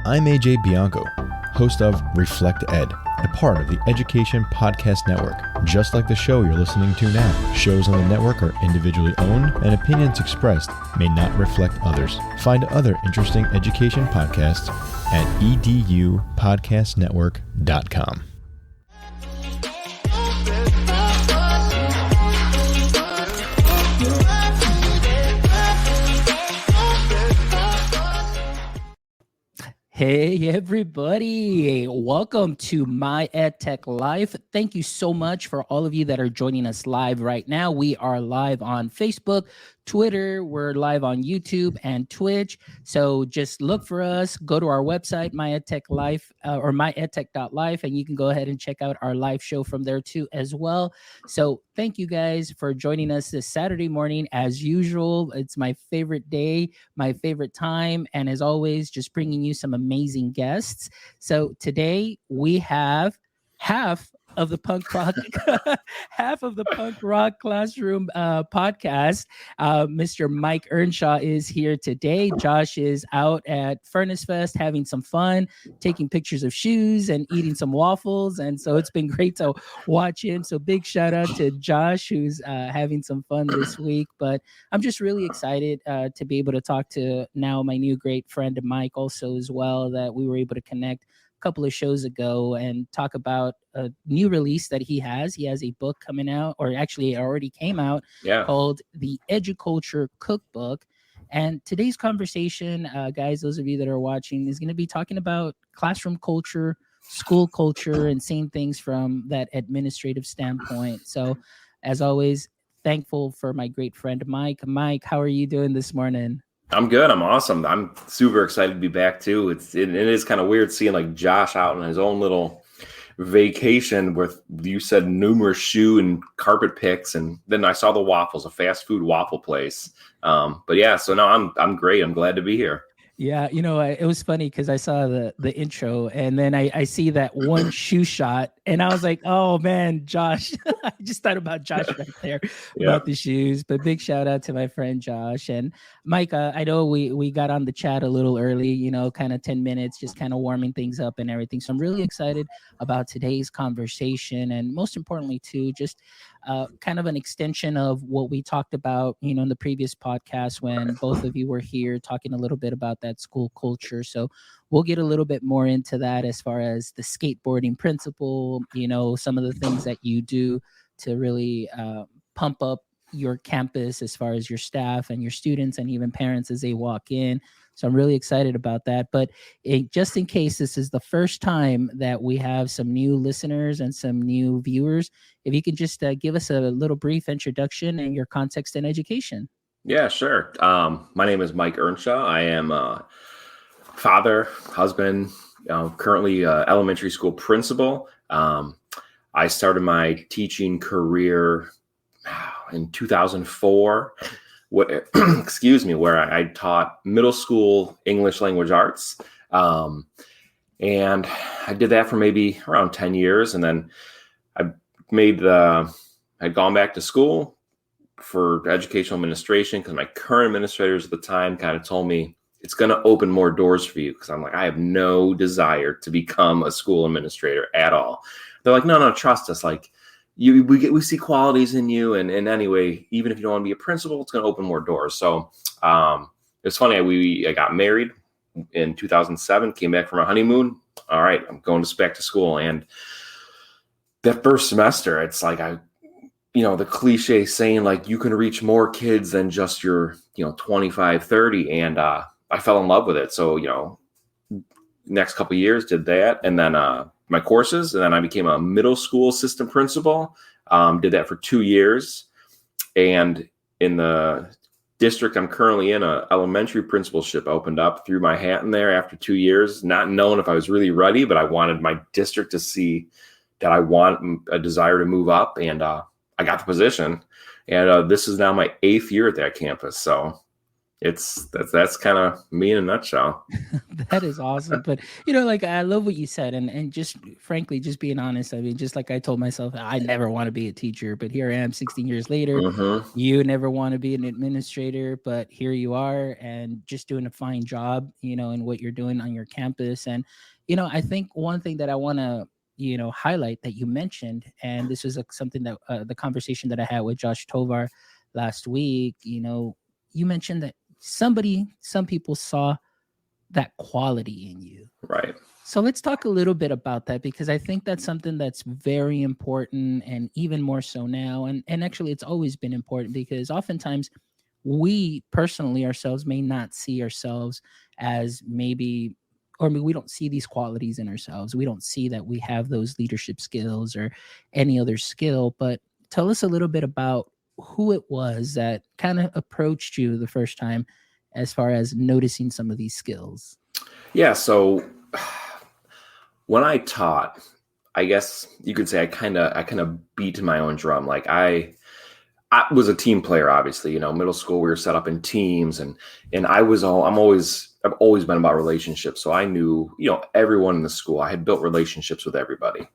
I'm AJ Bianco, host of Reflect Ed, a part of the Education Podcast Network. Just like the show you're listening to now, shows on the network are individually owned and opinions expressed may not reflect others. Find other interesting education podcasts at edupodcastnetwork.com. Hey everybody, welcome to My EdTech Live. Thank you so much for all of you that are joining us live right now. We are live on Facebook, Twitter, we're live on YouTube and Twitch. So just look for us, go to our website, MyEdTech Live or myedtech.life, and you can go ahead and check out our live show from there too as well. So thank you guys for joining us this Saturday morning. As usual, it's my favorite day, my favorite time, and as always, just bringing you some amazing guests. So today we have half of the punk rock classroom podcast. Mr. Mike Earnshaw is here today. Josh is out at Furnace Fest having some fun, taking pictures of shoes and eating some waffles, and so it's been great to watch him. So big shout out to Josh, who's having some fun this week. But I'm just really excited to be able to talk to now my new great friend Mike also as well, that we were able to connect couple of shows ago and talk about a new release that he has. He has a book coming out, or actually it already came out, called the EduCulture Cookbook. And today's conversation, guys, those of you that are watching, is going to be talking about classroom culture, school culture, and seeing things from that administrative standpoint. So as always, thankful for my great friend, Mike. Mike, how are you doing this morning? I'm good. I'm awesome. I'm super excited to be back too. It is kind of weird seeing like Josh out on his own little vacation with, you said, numerous shoe and carpet picks, and then I saw the waffles, a fast food waffle place. But yeah, so no, I'm great. I'm glad to be here. Yeah, you know, it was funny because I saw the intro and then I see that one shoe shot and I was like, oh man, Josh. I just thought about Josh right there about the shoes. But big shout out to my friend Josh. And Mike, I know we got on the chat a little early, you know, kind of 10 minutes, just kind of warming things up and everything. So I'm really excited about today's conversation, and most importantly too, just kind of an extension of what we talked about, you know, in the previous podcast when both of you were here talking a little bit about that school culture. So we'll get a little bit more into that as far as the skateboarding principle, you know, some of the things that you do to really pump up your campus as far as your staff and your students and even parents as they walk in. So I'm really excited about that. But just in case this is the first time that we have some new listeners and some new viewers, if you could just give us a little brief introduction and your context and education. Yeah, sure. My name is Mike Earnshaw. I am a father, husband, currently elementary school principal. I started my teaching career in 2004. Where I taught middle school English language arts. And I did that for maybe around 10 years. And then I'd gone back to school for educational administration because my current administrators at the time kind of told me it's going to open more doors for you. Because I'm like, I have no desire to become a school administrator at all. They're like, no, trust us. Like, we see qualities in you, and anyway, even if you don't want to be a principal, it's going to open more doors. So it's funny. I got married in 2007, came back from a honeymoon. All right, I'm going back to school, and that first semester, it's like the cliche saying like you can reach more kids than just your 25, 30, and I fell in love with it. So next couple of years did that, and then my courses, and then I became a middle school assistant principal. Did that for 2 years, and in the district I'm currently in, a elementary principalship opened up. Threw my hat in there after 2 years, not knowing if I was really ready, but I wanted my district to see that I want a desire to move up, and I got the position. And this is now my 8th year at that campus. So that's kind of me in a nutshell. That is awesome. But you know, like I love what you said, and just frankly, just being honest. I mean, just like I told myself, I never want to be a teacher, but here I am 16 years later. Mm-hmm. You never want to be an administrator, but here you are, and just doing a fine job, you know, in what you're doing on your campus. And you know, I think one thing that I want to, you know, highlight that you mentioned, and this was something that the conversation that I had with Josh Tovar last week. You know, you mentioned that some people saw that quality in you. Right. So let's talk a little bit about that, because I think that's something that's very important, and even more so now. And actually it's always been important, because oftentimes we personally ourselves may not see ourselves as maybe, or we don't see these qualities in ourselves. We don't see that we have those leadership skills or any other skill. But tell us a little bit about who it was that kind of approached you the first time as far as noticing some of these skills. Yeah. So when I taught, I guess you could say I kind of beat my own drum. Like I was a team player, obviously. You know, middle school we were set up in teams, and I've always been about relationships. So I knew, you know, everyone in the school. I had built relationships with everybody,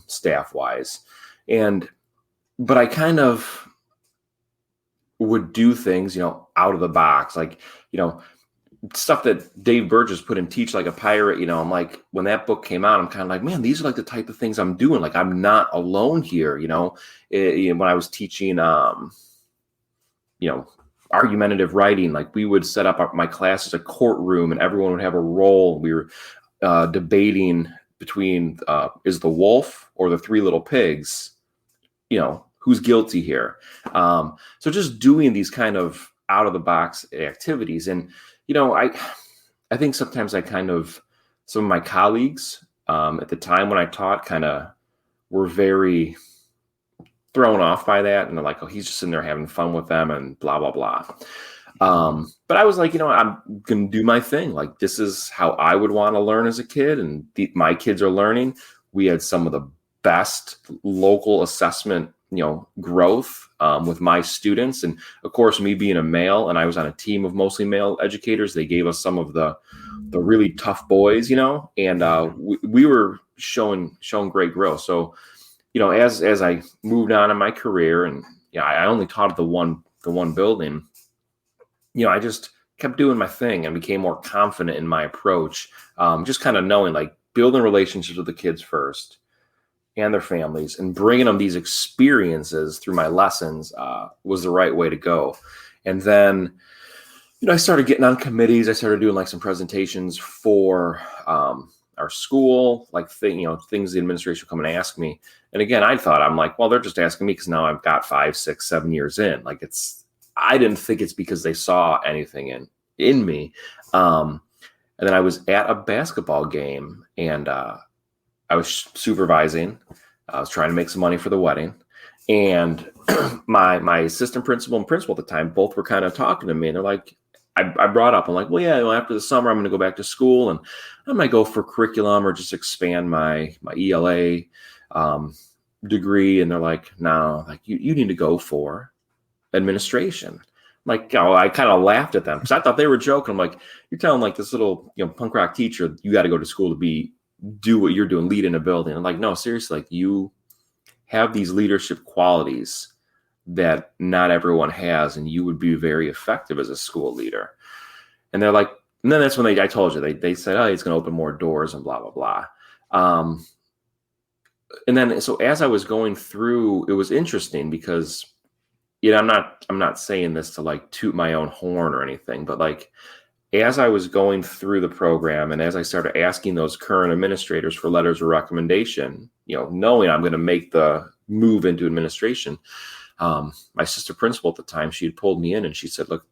staff wise, but I kind of would do things, you know, out of the box, like, you know, stuff that Dave Burgess put in Teach Like a Pirate. You know, I'm like, when that book came out, I'm kind of like, man, these are like the type of things I'm doing. Like, I'm not alone here. You know, when I was teaching, you know, argumentative writing, like we would set up my class as a courtroom, and everyone would have a role. We were debating between is the wolf or the three little pigs, you know, who's guilty here. So just doing these kind of out of the box activities. And, you know, I think sometimes some of my colleagues at the time when I taught kind of were very thrown off by that. And they're like, oh, he's just in there having fun with them and blah, blah, blah. But I was like, you know, I'm going to do my thing. Like, this is how I would want to learn as a kid. And my kids are learning. We had some of the best local assessment, you know, growth with my students. And of course, me being a male, and I was on a team of mostly male educators, they gave us some of the really tough boys, you know, and we were showing great growth. So, you know, as I moved on in my career, and yeah, I only taught at the one building, you know, I just kept doing my thing and became more confident in my approach. Just kind of knowing, like, building relationships with the kids first and their families, and bringing them these experiences through my lessons was the right way to go. And then, you know, I started getting on committees. I started doing like some presentations for our school, like things the administration would come and ask me. And again, I'm like, well, they're just asking me because now I've got 5, 6, 7 years in. Like, I didn't think it's because they saw anything in me. And then I was at a basketball game, and I was supervising. I was trying to make some money for the wedding. And my assistant principal and principal at the time both were kind of talking to me. And they're like, I brought up, I'm like, well, yeah, after the summer, I'm going to go back to school, and I might go for curriculum or just expand my ELA degree. And they're like, no, like you need to go for administration. Like, oh, I kind of laughed at them because I thought they were joking. I'm like, you're telling like this little, you know, punk rock teacher, you got to go to school to do what you're doing, lead in a building. I'm like, no, seriously, like, you have these leadership qualities that not everyone has, and you would be very effective as a school leader. And they're like, and then that's when I told you, they said, oh, it's going to open more doors and blah, blah, blah. And then, so as I was going through, it was interesting because, you know, I'm not saying this to like toot my own horn or anything, but like, as I was going through the program, and as I started asking those current administrators for letters of recommendation, you know, knowing I'm going to make the move into administration, my assistant principal at the time, she had pulled me in and she said, look,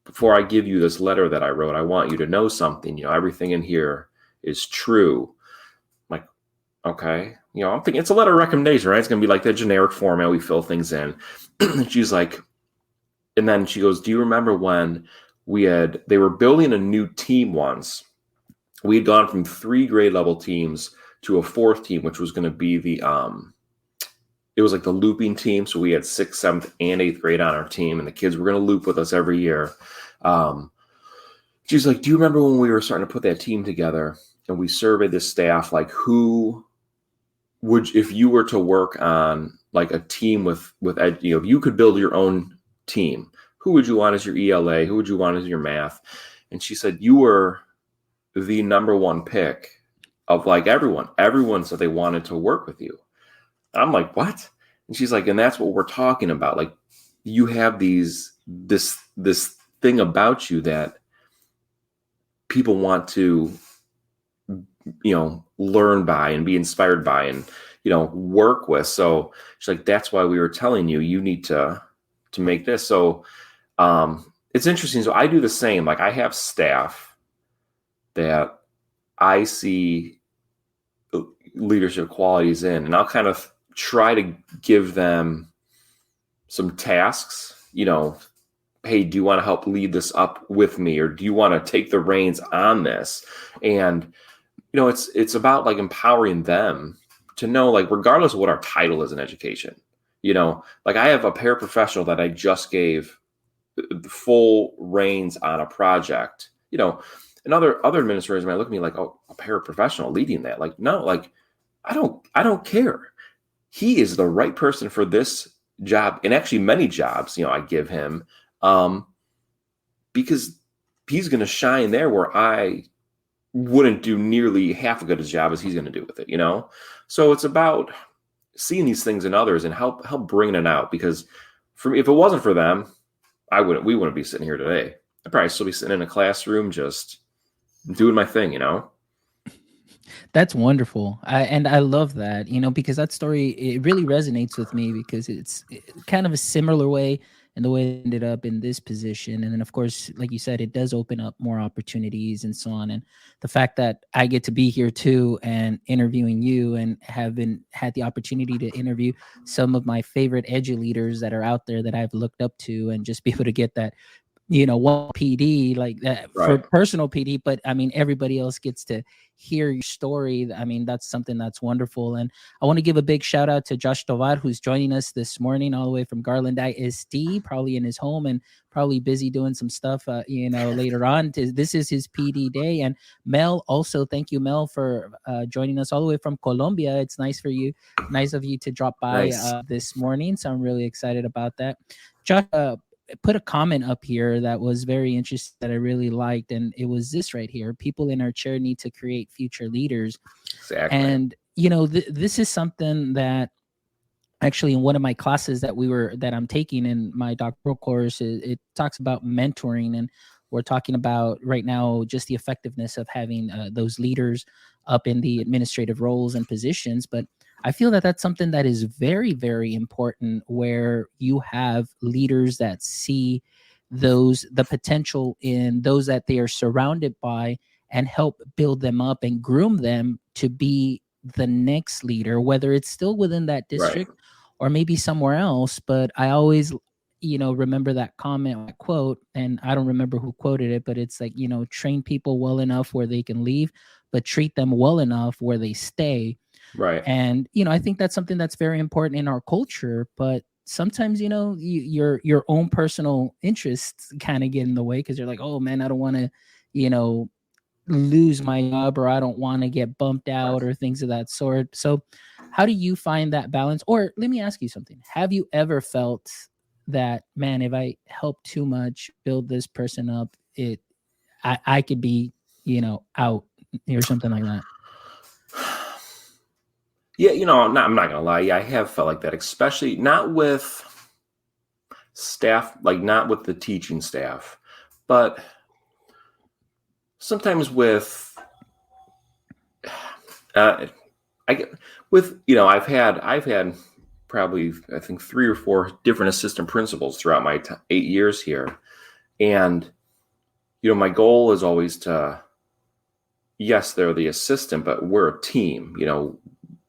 before I give you this letter that I wrote, I want you to know something. You know, everything in here is true. I'm like, okay. You know, I'm thinking it's a letter of recommendation, right? It's going to be like that generic format we fill things in. She's like, and then she goes, do you remember when they were building a new team once? We had gone from 3 grade level teams to a 4th team, which was going to be it was like the looping team. So we had 6th, 7th, and 8th grade on our team, and the kids were going to loop with us every year. She's like, do you remember when we were starting to put that team together and we surveyed the staff, like who would, if you were to work on like a team with if you could build your own team, who would you want as your ELA? Who would you want as your math? And she said, you were the number one pick of like everyone said they wanted to work with you. And I'm like, what? And she's like, and that's what we're talking about. Like you have this thing about you that people want to, learn by and be inspired by and, work with. So she's like, that's why we were telling you need to make this. So it's interesting. So I do the same. Like I have staff that I see leadership qualities in, and I'll kind of try to give them some tasks, hey, do you want to help lead this up with me? Or do you want to take the reins on this? And, it's about like empowering them to know, like, regardless of what our title is in education, like I have a paraprofessional that I just gave the full reins on a project, and other administrators might look at me like, oh, a paraprofessional leading that. Like, no, like, I don't care. He is the right person for this job. And actually many jobs, I give him, because he's going to shine there where I wouldn't do nearly half as good a job as he's going to do with it, So it's about seeing these things in others and help bring it out. Because for me, if it wasn't for them, we wouldn't be sitting here today. I'd probably still be sitting in a classroom, just doing my thing, That's wonderful. I love that, because that story, it really resonates with me because it's kind of a similar way and the way it ended up in this position. And then, of course, like you said, it does open up more opportunities and so on. And the fact that I get to be here too and interviewing you and had the opportunity to interview some of my favorite edu leaders that are out there that I've looked up to, and just be able to get that one PD like that for personal PD, but I mean, everybody else gets to hear your story. I mean, that's something that's wonderful. And I want to give a big shout out to Josh Tovar, who's joining us this morning all the way from Garland ISD, probably in his home and probably busy doing some stuff, later on. This is his PD day. And Mel, also, thank you, Mel, for joining us all the way from Colombia. It's nice of you to drop by this morning. So I'm really excited about that. Josh, put a comment up here that was very interesting that I really liked. And it was this right here: people in our chair need to create future leaders. Exactly. And, this is something that actually in one of my classes that I'm taking in my doctoral course, it talks about mentoring. And we're talking about right now just the effectiveness of having those leaders up in the administrative roles and positions. But I feel that that's something that is very, very important, where you have leaders that see the potential in those that they are surrounded by and help build them up and groom them to be the next leader, whether it's still within that district or maybe somewhere else. But I always, remember that comment, that quote, and I don't remember who quoted it, but it's like, train people well enough where they can leave, but treat them well enough where they stay. Right. And, I think that's something that's very important in our culture, but sometimes, your own personal interests kind of get in the way, because you're like, oh man, I don't want to, lose my job, or I don't want to get bumped out, or things of that sort. So how do you find that balance? Or let me ask you something. Have you ever felt that, man, if I help too much build this person up, I could be, out, or something like that? Yeah, I'm not gonna lie. Yeah, I have felt like that, especially not with staff, like not with the teaching staff, but sometimes with I've had probably, I think, 3 or 4 different assistant principals throughout my 8 years here, and my goal is always to, yes, they're the assistant, but we're a team.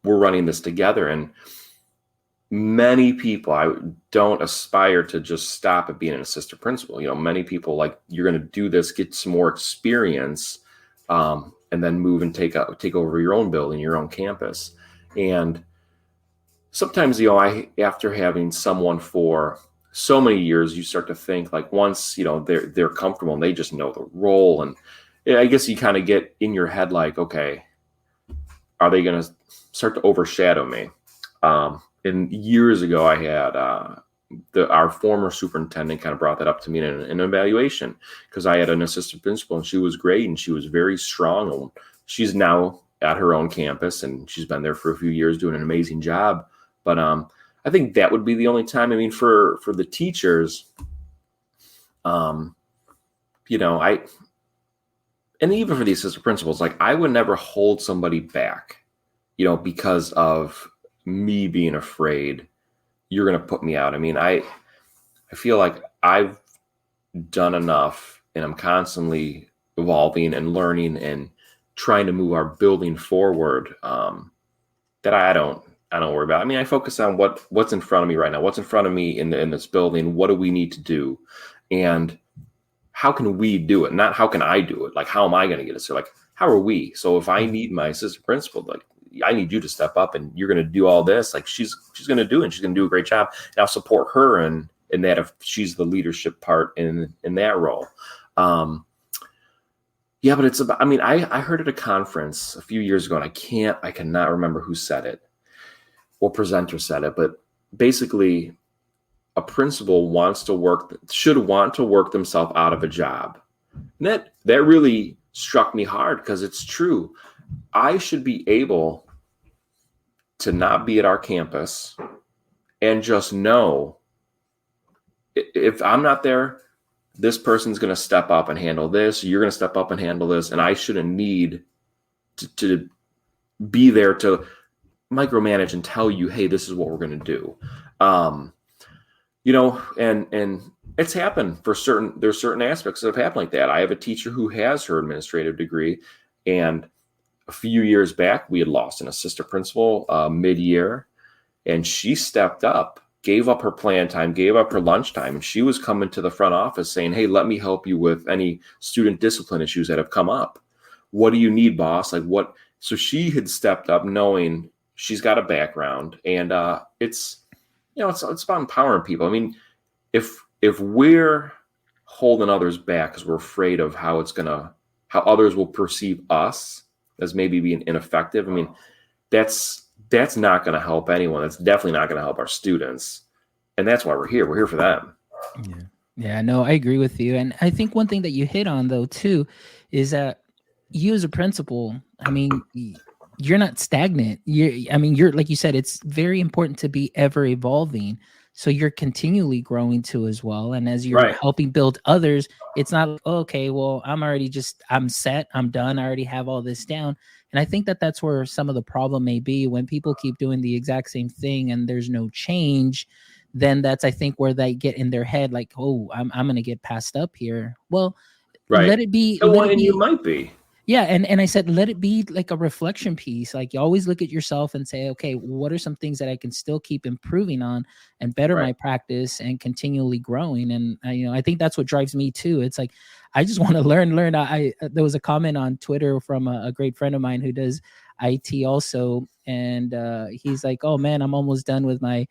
We're running this together. And many people, I don't aspire to just stop at being an assistant principal. Many people, like, you're going to do this, get some more experience, and then move and take over your own building, your own campus. And sometimes, after having someone for so many years, you start to think like once, they're comfortable and they just know the role. And I guess you kind of get in your head like, okay, are they going to start to overshadow me? And years ago, I had our former superintendent kind of brought that up to me in an evaluation, because I had an assistant principal and she was great and she was very strong. And she's now at her own campus and she's been there for a few years doing an amazing job. But I think that would be the only time. I mean, for the teachers, and even for the assistant principals, like I would never hold somebody back, because of me being afraid you're going to put me out. I mean, I feel like I've done enough and I'm constantly evolving and learning and trying to move our building forward, that I don't worry about. I mean, I focus on what's in front of me right now, what's in front of me in this building. What do we need to do? And how can we do it? Not how can I do it? Like, how am I going to get it? So like, how are we? So if I need my assistant principal, like, I need you to step up and you're going to do all this. Like she's going to do it and she's going to do a great job. And I'll support her in that if she's the leadership part in that role. But it's about, I mean, I heard at a conference a few years ago and I cannot remember who said it, what presenter said it, but basically a principal should want to work themselves out of a job. And that really struck me hard, because it's true. I should be able to not be at our campus and just know if I'm not there, this person's going to step up and handle this. You're going to step up and handle this. And I shouldn't need to be there to micromanage and tell you, hey, this is what we're going to do. And it's happened there's certain aspects that have happened like that. I have a teacher who has her administrative degree, and a few years back, we had lost an assistant principal mid-year, and she stepped up, gave up her plan time, gave up her lunchtime, and she was coming to the front office saying, hey, let me help you with any student discipline issues that have come up. What do you need, boss? Like what? So she had stepped up knowing she's got a background, and it's about empowering people. I mean, if we're holding others back because we're afraid of how others will perceive us as maybe being ineffective, I mean, that's not going to help anyone. That's definitely not going to help our students. And that's why we're here. We're here for them. Yeah, no, I agree with you. And I think one thing that you hit on, though, too, is that you as a principal, I mean, you're not stagnant. You're like you said, it's very important to be ever evolving. So you're continually growing too as well. And as you're helping build others, it's not, okay, well, I'm set, I'm done, I already have all this down. And I think that's where some of the problem may be, when people keep doing the exact same thing and there's no change. Then that's, I think, where they get in their head like, oh, I'm going to get passed up here. Well, let it be. You might be. Yeah. And I said, let it be like a reflection piece. Like you always look at yourself and say, okay, what are some things that I can still keep improving on and better my practice and continually growing? And I think that's what drives me too. It's like, I just want to learn. There was a comment on Twitter from a great friend of mine who does IT also. And he's like, oh man, I'm almost done with my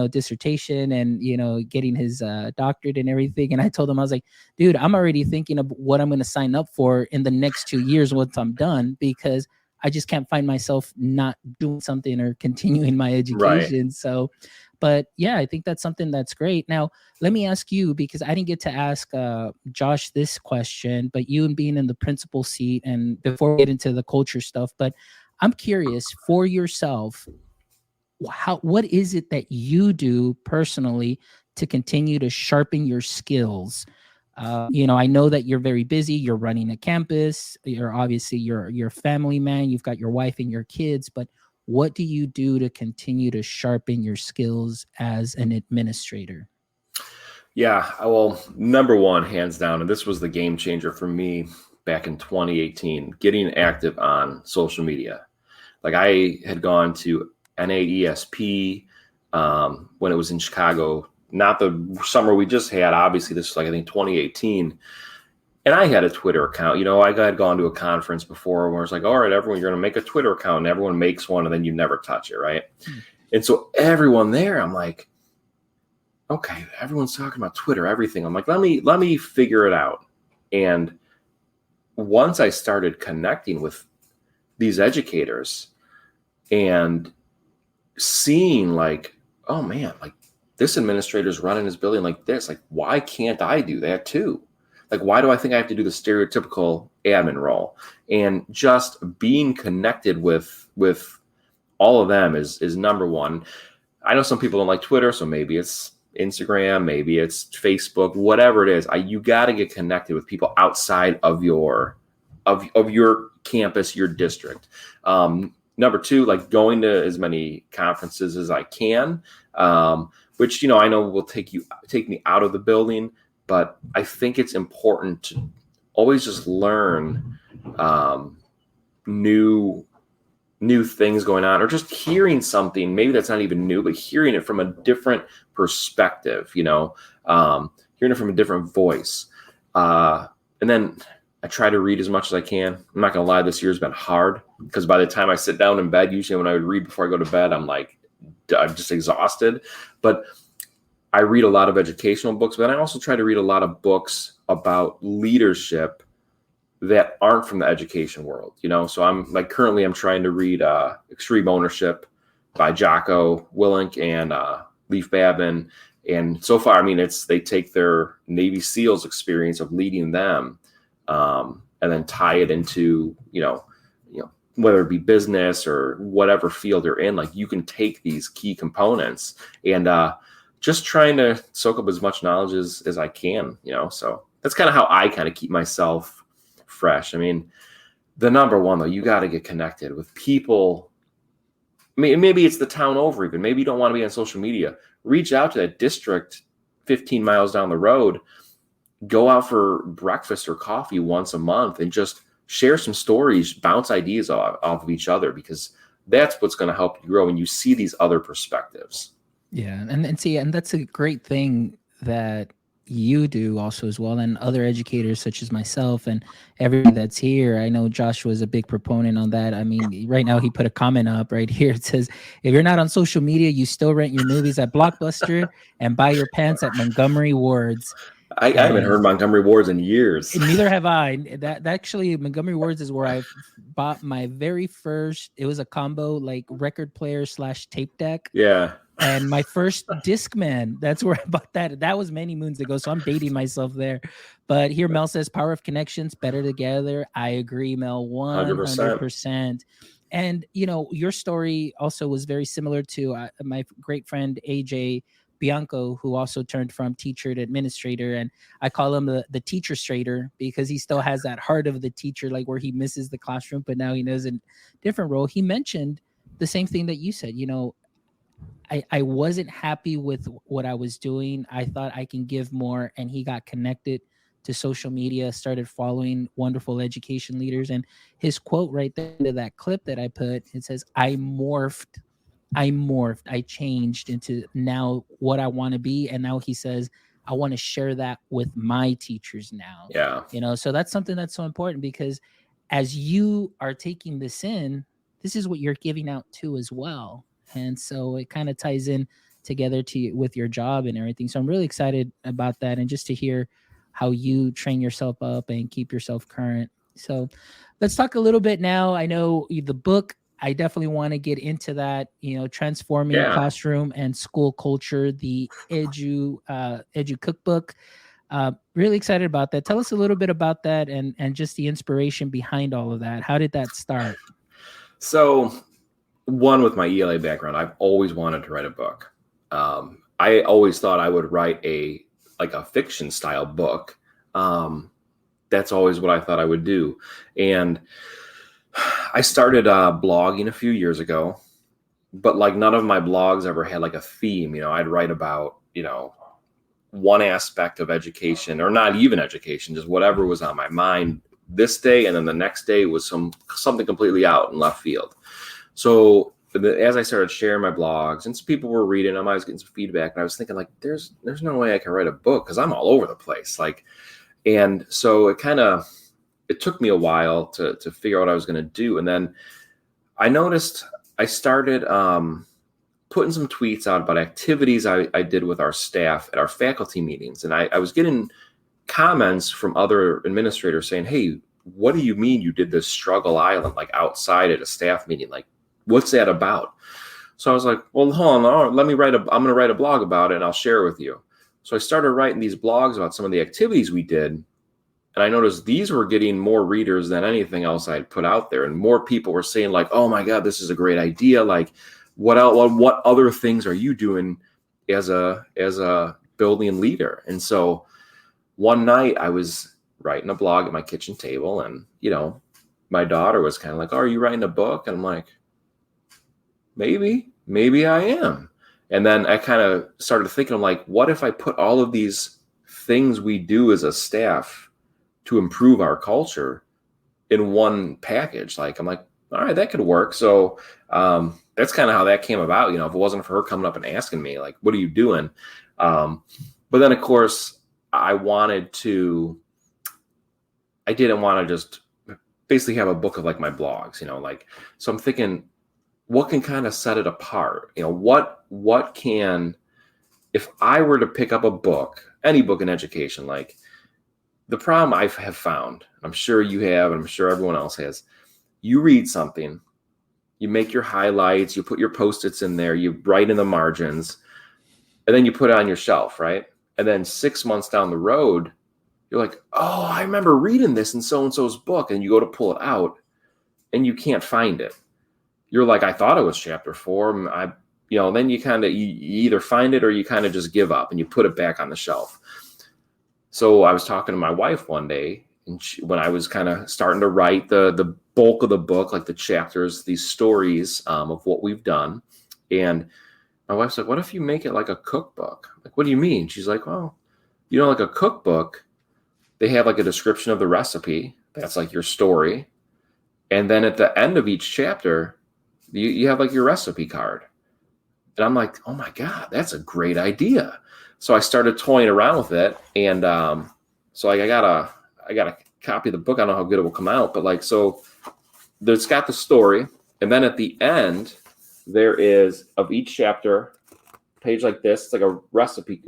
dissertation and, getting his doctorate and everything. And I told him, I was like, dude, I'm already thinking of what I'm going to sign up for in the next 2 years once I'm done, because I just can't find myself not doing something or continuing my education. Right. So, but yeah, I think that's something that's great. Now, let me ask you, because I didn't get to ask Josh this question, but you and being in the principal seat, and before we get into the culture stuff, but I'm curious for yourself, what is it that you do personally to continue to sharpen your skills? I know that you're very busy. You're running a campus. You're a family man. You've got your wife and your kids. But what do you do to continue to sharpen your skills as an administrator? Yeah, well, number one, hands down, and this was the game changer for me back in 2018, getting active on social media. Like I had gone to NAESP when it was in Chicago, not the summer we just had. Obviously, this was I think 2018. And I had a Twitter account. I had gone to a conference before where it's like, all right, everyone, you're going to make a Twitter account, and everyone makes one, and then you never touch it, right? And so everyone there, I'm like, okay, everyone's talking about Twitter, everything. I'm like, let me figure it out. And once I started connecting with these educators and seeing like, oh man, like this administrator's running his building like this, like why can't I do that too? Like, why do I think I have to do the stereotypical admin role? And just being connected with all of them is number one. I know some people don't like Twitter, so maybe it's Instagram, maybe it's Facebook, whatever it is. You got to get connected with people outside of your campus, your district. Number two, like going to as many conferences as I can, which, you know, I know will take me out of the building, but I think it's important to always just learn new things going on, or just hearing something, maybe that's not even new, but hearing it from a different perspective, you know, hearing it from a different voice. And then I try to read as much as I can. I'm not going to lie, this year's been hard because by the time I sit down in bed, usually when I would read before I go to bed, I'm just exhausted. But I read a lot of educational books, but I also try to read a lot of books about leadership that aren't from the education world, you know? So I'm trying to read Extreme Ownership by Jocko Willink and Leif Babin. And so far, I mean, they take their Navy SEALs experience of leading them and then tie it into, you know, whether it be business or whatever field they're in, like you can take these key components and just trying to soak up as much knowledge as I can, you know? So that's kind of how I kind of keep myself fresh. I mean, the number one though, you got to get connected with people. I mean, maybe it's the town over, even maybe you don't want to be on social media. Reach out to that district 15 miles down the road, go out for breakfast or coffee once a month and just share some stories, bounce ideas off of each other, because that's what's going to help you grow when you see these other perspectives. Yeah. And see, and that's a great thing that you do also as well, and other educators such as myself and everybody that's here. I know Joshua is a big proponent on that. I mean, right now he put a comment up right here. It says, if you're not on social media, you still rent your movies at Blockbuster and buy your pants at Montgomery Ward's. I haven't heard Montgomery Ward's in years. Neither have I. That actually, Montgomery Ward's is where I bought my very first, it was a combo like record player / tape deck. Yeah. And my first Discman, that's where I bought that. That was many moons ago, so I'm dating myself there. But here Mel says, power of connections, better together. I agree, Mel, 100%. And, you know, your story also was very similar to my great friend, AJ Bianco, who also turned from teacher to administrator. And I call him the teacher strater because he still has that heart of the teacher, like where he misses the classroom, but now he knows a different role. He mentioned the same thing that you said, you know, I wasn't happy with what I was doing. I thought I can give more. And he got connected to social media, started following wonderful education leaders. And his quote right there to that clip that I put, it says, I morphed, I changed into now what I want to be. And now he says, I want to share that with my teachers now. Yeah. You know, so that's something that's so important, because as you are taking this in, this is what you're giving out too as well. And so it kind of ties in together with your job and everything. So I'm really excited about that, and just to hear how you train yourself up and keep yourself current. So let's talk a little bit now. I know the book, I definitely want to get into that, you know, transforming classroom and school culture, the Edu Cookbook. Really excited about that. Tell us a little bit about that and just the inspiration behind all of that. How did that start? So, one, with my ELA background, I've always wanted to write a book. I always thought I would write a fiction style book. That's always what I thought I would do. And I started blogging a few years ago, but like none of my blogs ever had like a theme. You know, I'd write about, you know, one aspect of education, or not even education, just whatever was on my mind this day. And then the next day was something completely out in left field. So as I started sharing my blogs and some people were reading them, I was getting some feedback, and I was thinking like, there's no way I can write a book because I'm all over the place. Like, and so it took me a while to figure out what I was going to do. And then I noticed I started putting some tweets out about activities I did with our staff at our faculty meetings. And I was getting comments from other administrators saying, hey, what do you mean you did this struggle island, like outside at a staff meeting? Like, what's that about? So I was like, well, hold on, I'm going to write a blog about it and I'll share it with you. So I started writing these blogs about some of the activities we did. And I noticed these were getting more readers than anything else I had put out there. And more people were saying like, oh my God, this is a great idea. Like, what other things are you doing as a building leader? And so one night I was writing a blog at my kitchen table, and, you know, my daughter was kind of like, oh, are you writing a book? And I'm like, maybe I am. And then I kind of started thinking, I'm like, what if I put all of these things we do as a staff to improve our culture in one package? Like, I'm like, all right, that could work. So that's kind of how that came about. You know, if it wasn't for her coming up and asking me, like, what are you doing? But then, of course, I didn't want to just basically have a book of like my blogs, you know, like, so I'm thinking, what can kind of set it apart? You know, what can, if I were to pick up a book, any book in education, like, the problem I have found, I'm sure you have, and I'm sure everyone else has, you read something, you make your highlights, you put your Post-its in there, you write in the margins, and then you put it on your shelf, right? And then 6 months down the road, you're like, oh, I remember reading this in so-and-so's book, and you go to pull it out, and you can't find it. You're like, I thought it was chapter 4. Then you kind of, you either find it or you kind of just give up and you put it back on the shelf. So I was talking to my wife one day, and when I was kind of starting to write the bulk of the book, like the chapters, these stories of what we've done. And my wife's like, what if you make it like a cookbook? Like, what do you mean? She's like, well, you know, like a cookbook, they have like a description of the recipe. That's like your story. And then at the end of each chapter, you have like your recipe card. And I'm like, oh my God, that's a great idea. So I started toying around with it. And so like I got a copy of the book. I don't know how good it will come out, but like, so it's got the story. And then at the end, there is, of each chapter, page like this. It's like a recipe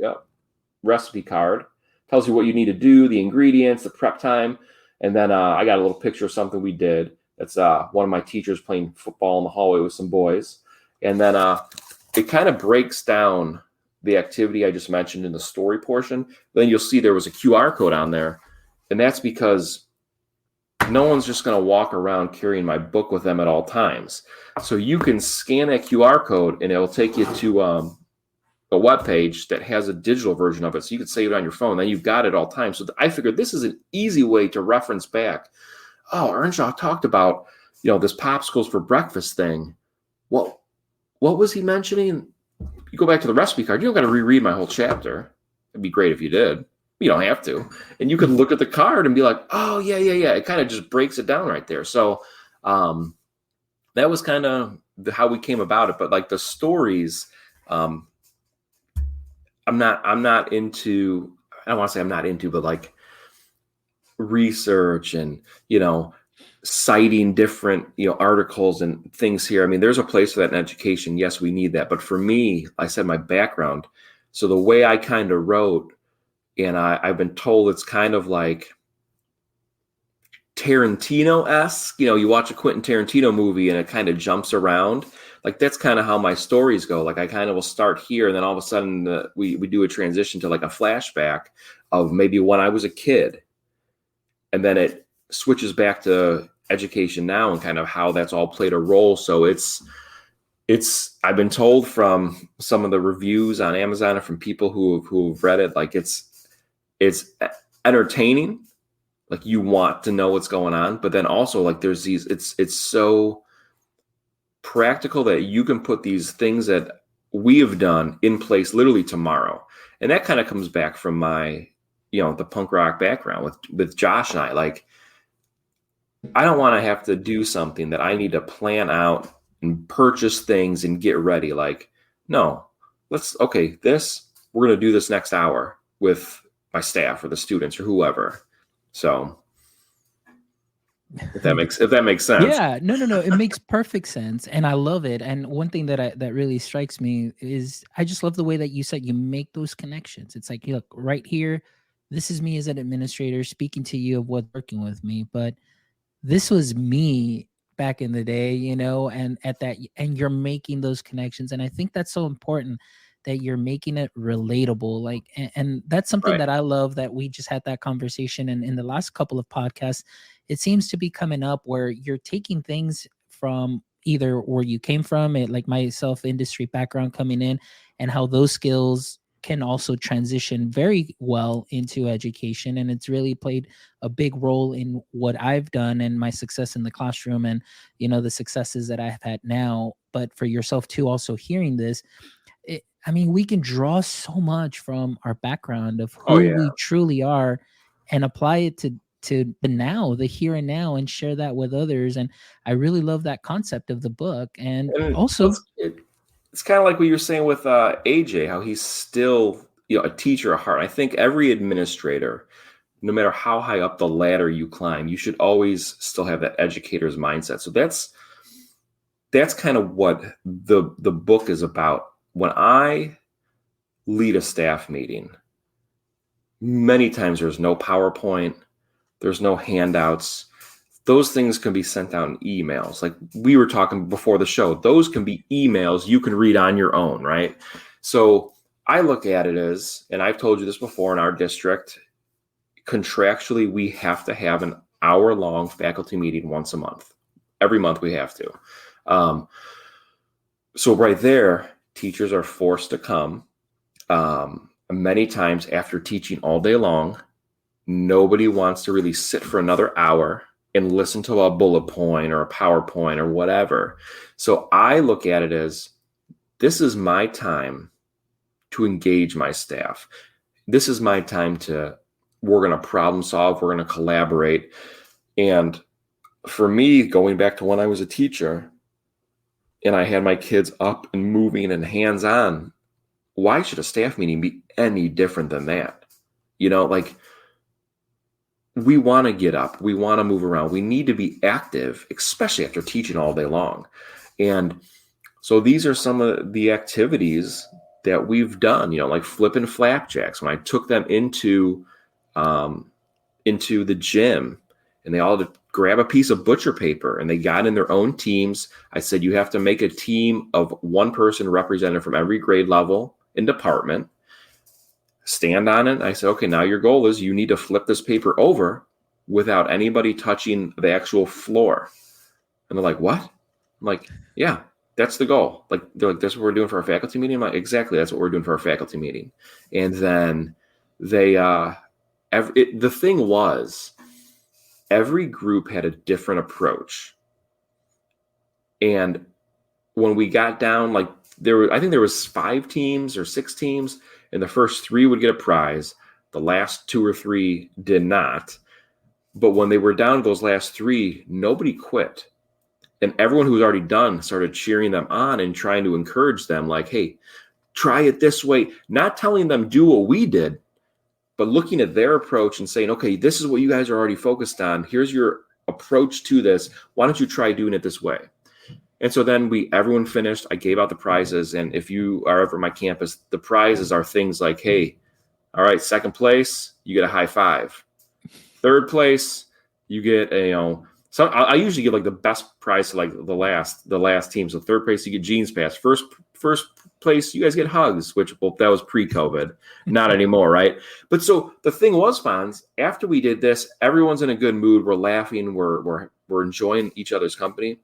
card. Tells you what you need to do, the ingredients, the prep time. And then I got a little picture of something we did. It's one of my teachers playing football in the hallway with some boys. And then it kind of breaks down the activity I just mentioned in the story portion. Then you'll see there was a QR code on there. And that's because no one's just going to walk around carrying my book with them at all times. So you can scan that QR code and it'll take you to a web page that has a digital version of it. So you can save it on your phone. Then you've got it all time. So I figured this is an easy way to reference back. Oh, Earnshaw talked about, you know, this popsicles for breakfast thing. Well, what was he mentioning? You go back to the recipe card. You don't got to reread my whole chapter. It'd be great if you did. You don't have to. And you can look at the card and be like, oh, yeah. It kind of just breaks it down right there. So that was kind of how we came about it. But like the stories, I'm not into, I don't want to say I'm not into, but like research and, you know, citing different, you know, articles and things here. I mean, there's a place for that in education. Yes, we need that. But for me, I said my background. So the way I kind of wrote, and I've been told it's kind of like Tarantino-esque. You know, you watch a Quentin Tarantino movie and it kind of jumps around. Like that's kind of how my stories go. Like I kind of will start here, and then all of a sudden we do a transition to like a flashback of maybe when I was a kid, and then it switches back to education now and kind of how that's all played a role. So it's I've been told from some of the reviews on Amazon and from people who've read it, like it's entertaining. Like you want to know what's going on, but then also like there's these, it's so practical that you can put these things that we have done in place literally tomorrow. And that kind of comes back from my, you know, the punk rock background with Josh and I. Like, I don't want to have to do something that I need to plan out and purchase things and get ready. Like, no, we're going to do this next hour with my staff or the students or whoever. So If that makes sense. Yeah, no. It makes perfect sense, and I love it. And one thing that really strikes me is I just love the way that you said you make those connections. It's like, look, right here, this is me as an administrator speaking to you of what's working with me, but this was me back in the day, and and you're making those connections. And I think that's so important that you're making it relatable. Like, and that's something Right. that I love that we just had that conversation. And in the last couple of podcasts, it seems to be coming up where you're taking things from either where you came from, it like myself, industry background coming in, and how those skills can also transition very well into education. And it's really played a big role in what I've done and my success in the classroom and, the successes that I've had now. But for yourself too, also hearing this, we can draw so much from our background of Oh who yeah. we truly are and apply it to the now, the here and now, and share that with others. And I really love that concept of the book. And also, it's kind of like what you're saying with AJ, how he's still a teacher at heart. I think every administrator, no matter how high up the ladder you climb, you should always still have that educator's mindset. So that's kind of what the book is about. When I lead a staff meeting, many times there's no PowerPoint, there's no handouts. Those things can be sent out in emails. Like we were talking before the show, those can be emails you can read on your own, right? So I look at it as, and I've told you this before, in our district, contractually, we have to have an hour-long faculty meeting once a month. Every month we have to. So right there, teachers are forced to come. Many times after teaching all day long, nobody wants to really sit for another hour and listen to a bullet point or a PowerPoint or whatever. So I look at it as, this is my time to engage my staff. This is my time we're going to problem solve. We're going to collaborate. And for me, going back to when I was a teacher and I had my kids up and moving and hands-on, why should a staff meeting be any different than that? Like, we want to get up. We want to move around. We need to be active, especially after teaching all day long. And so these are some of the activities that we've done, like flipping flapjacks. When I took them into the gym and they all had to grab a piece of butcher paper and they got in their own teams. I said, you have to make a team of one person represented from every grade level and department. Stand on it. I said, okay, now your goal is you need to flip this paper over without anybody touching the actual floor. And they're like, what? I'm like, yeah, that's the goal. Like, they're like, that's what we're doing for our faculty meeting. I'm like, exactly, that's what we're doing for our faculty meeting. And then they, the thing was, every group had a different approach. And when we got down, like I think there was 5 teams or 6 teams, and the first 3 would get a prize. The last 2 or 3 did not. But when they were down to those last 3, nobody quit. And everyone who was already done started cheering them on and trying to encourage them, like, hey, try it this way. Not telling them do what we did, but looking at their approach and saying, okay, this is what you guys are already focused on. Here's your approach to this. Why don't you try doing it this way? And so then everyone finished. I gave out the prizes. And if you are ever at my campus, the prizes are things like, hey, all right, second place, you get a high five. Third place, you get so I usually give like the best prize to like the last team. So third place, you get jeans pass. First place, you guys get hugs, which, well, that was pre-COVID, not anymore, right? But so the thing was, Fonz, after we did this, everyone's in a good mood. We're laughing. We're enjoying each other's company.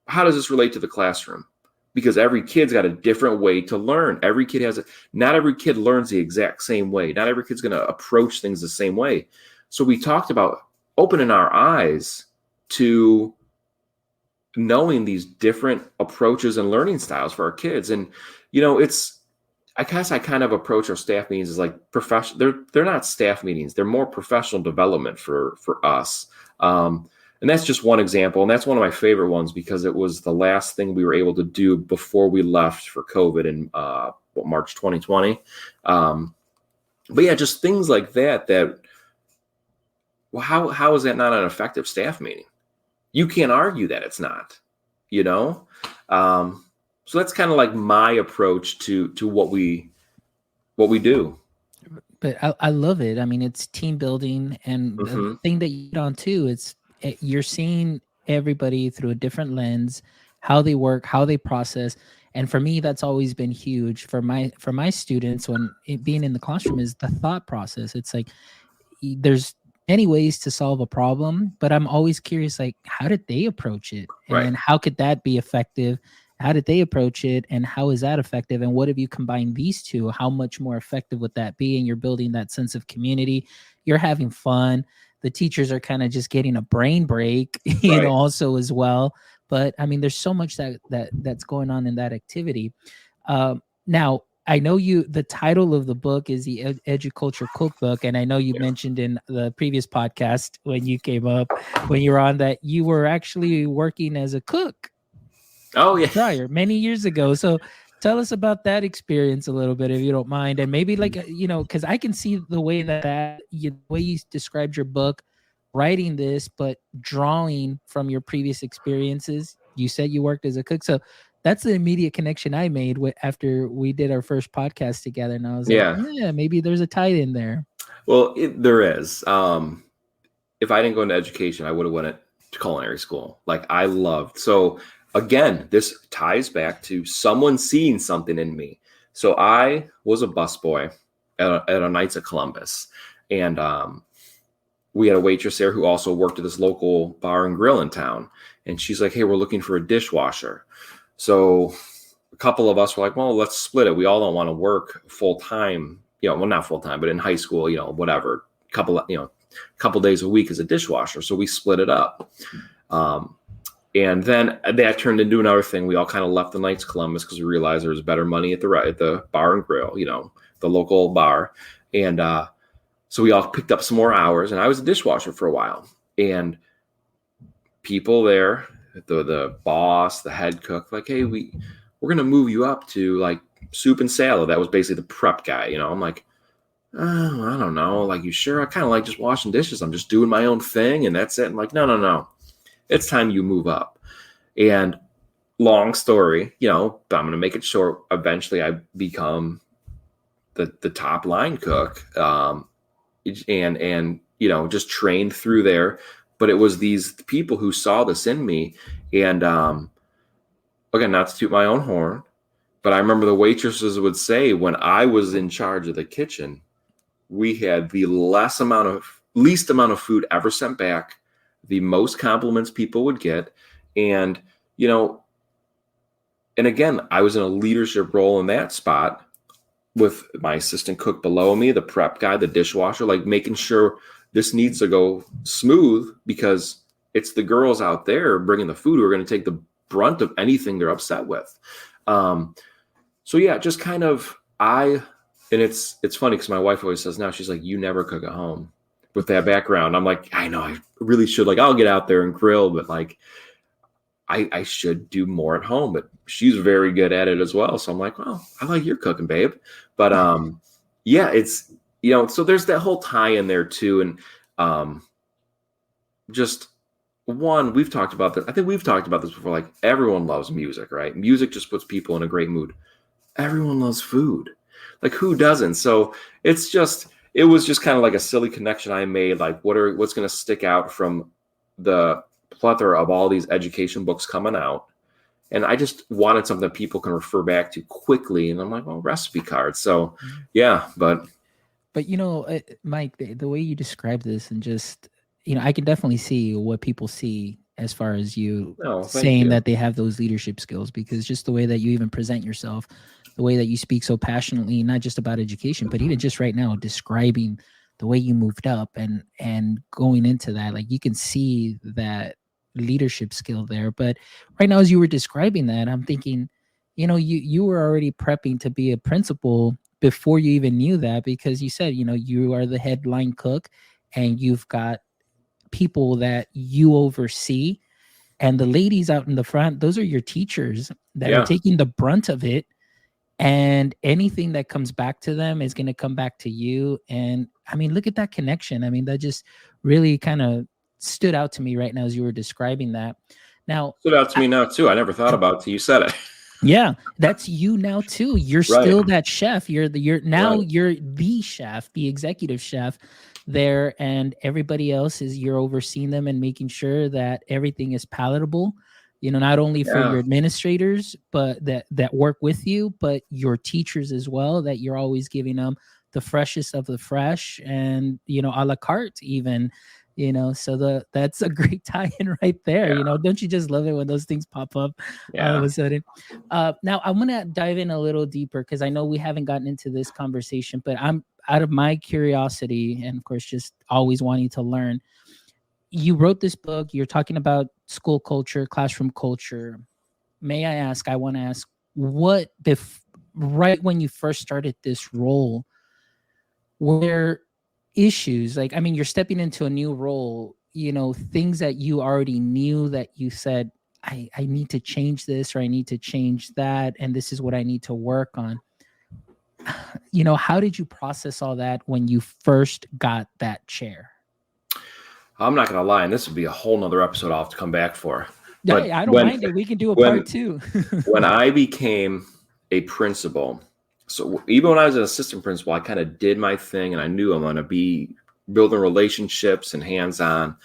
How does this relate to the classroom? Because every kid's got a different way to learn. Not every kid learns the exact same way. Not every kid's going to approach things the same way. So we talked about opening our eyes to knowing these different approaches and learning styles for our kids. And, I guess I kind of approach our staff meetings as like professional. They're not staff meetings. They're more professional development for us. And that's just one example. And that's one of my favorite ones because it was the last thing we were able to do before we left for COVID in March 2020. But yeah, just things like that well, how is that not an effective staff meeting? You can't argue that it's not, you know? So that's kind of like my approach to what we do. But I love it. I mean, it's team building, and the thing that you hit on too, you're seeing everybody through a different lens, how they work, how they process. And for me, that's always been huge for my students when being in the classroom is the thought process. It's like there's many ways to solve a problem, but I'm always curious, like, how did they approach it? Right. And how could that be effective? How did they approach it? And how is that effective? And what if you combine these two? How much more effective would that be? And you're building that sense of community. You're having fun. The teachers are kind of just getting a brain break, you know, also as well. But I mean, there's so much that's going on in that activity. Now, I know the title of the book is the EduCulture Cookbook. And I know you mentioned in the previous podcast when you came up, when you were on, that you were actually working as a cook. Oh, yeah. Prior, many years ago. So tell us about that experience a little bit, if you don't mind. And maybe like, you know, because I can see the way the way you described your book, writing this, but drawing from your previous experiences. You said you worked as a cook. So that's the immediate connection I made after we did our first podcast together. And I was like, yeah, maybe there's a tie in there. Well, there is. If I didn't go into education, I would have went to culinary school. Like I loved. So again, this ties back to someone seeing something in me. So I was a busboy at a Knights of Columbus. And we had a waitress there who also worked at this local bar and grill in town. And she's like, hey, we're looking for a dishwasher. So a couple of us were like, well, let's split it. We all don't want to work full time, you know, well, not full time, but in high school, you know, whatever, couple days a week as a dishwasher. So we split it up. And then that turned into another thing. We all kind of left the Knights Columbus because we realized there was better money at the bar and grill, you know, the local bar. And so we all picked up some more hours, and I was a dishwasher for a while. And people there, the boss, the head cook, like, hey, we're going to move you up to like soup and salad. That was basically the prep guy. You know, I'm like, oh, I don't know. Like, you sure? I kind of like just washing dishes. I'm just doing my own thing, and that's it. I'm like, no. It's time you move up. And long story, you know, but I'm going to make it short. Eventually I become the top line cook. And, you know, just trained through there. But it was these people who saw this in me. And, again, not to toot my own horn, but I remember the waitresses would say when I was in charge of the kitchen, we had the least amount of food ever sent back, the most compliments people would get. And, you know, and again, I was in a leadership role in that spot with my assistant cook below me, the prep guy, the dishwasher, like making sure this needs to go smooth because it's the girls out there bringing the food who are going to take the brunt of anything they're upset with. So yeah, just kind of and it's funny because my wife always says now, she's like, you never cook at home. With that background, I'm like, I know I really should, like, I'll get out there and grill, but like I should do more at home. But she's very good at it as well. So I'm like, well, I like your cooking, babe. But yeah, it's, you know, so there's that whole tie in there too. And just one, we've talked about this. I think we've talked about this before. Like, everyone loves music, right? Music just puts people in a great mood. Everyone loves food. Like, who doesn't? So it was just kind of like a silly connection I made. Like, what's going to stick out from the plethora of all these education books coming out? And I just wanted something that people can refer back to quickly. And I'm like, well, recipe cards. So yeah, but you know, Mike, the way you describe this, and just, you know, I can definitely see what people see as far as you saying that they have those leadership skills, because just the way that you even present yourself, the way that you speak so passionately, not just about education, but even just right now describing the way you moved up and going into that, like, you can see that leadership skill there. But right now, as you were describing that, I'm thinking, you know, you were already prepping to be a principal before you even knew that, because you said, you know, you are the headline cook and you've got people that you oversee, and the ladies out in the front, those are your teachers that are taking the brunt of it. And anything that comes back to them is going to come back to you. And I mean, look at that connection. I mean, that just really kind of stood out to me right now as you were describing that. Now, Stood out to me now too. I never thought about it till you said it. yeah, that's you now too. You're Right. still that chef. You're Right. you're the chef, the executive chef there, and everybody else is, you're overseeing them and making sure that everything is palatable. You know, not only for your Yeah. administrators, but that work with you, but your teachers as well. That you're always giving them the freshest of the fresh, and a la carte even. So that's a great tie-in right there. Yeah. Don't you just love it when those things pop up all of Yeah. a sudden? Now I'm gonna dive in a little deeper because I know we haven't gotten into this conversation, but I'm out of my curiosity and of course just always wanting to learn. You wrote this book. You're talking about school culture, classroom culture. I want to ask, right when you first started this role, were there issues? Like, I mean, you're stepping into a new role, things that you already knew that you said, I need to change this or I need to change that, and this is what I need to work on. How did you process all that when you first got that chair? I'm not going to lie, and this would be a whole nother episode I'll have to come back for. But I don't mind it. We can do a part two. When I became a principal, so even when I was an assistant principal, I kind of did my thing and I knew I'm going to be building relationships and hands-on.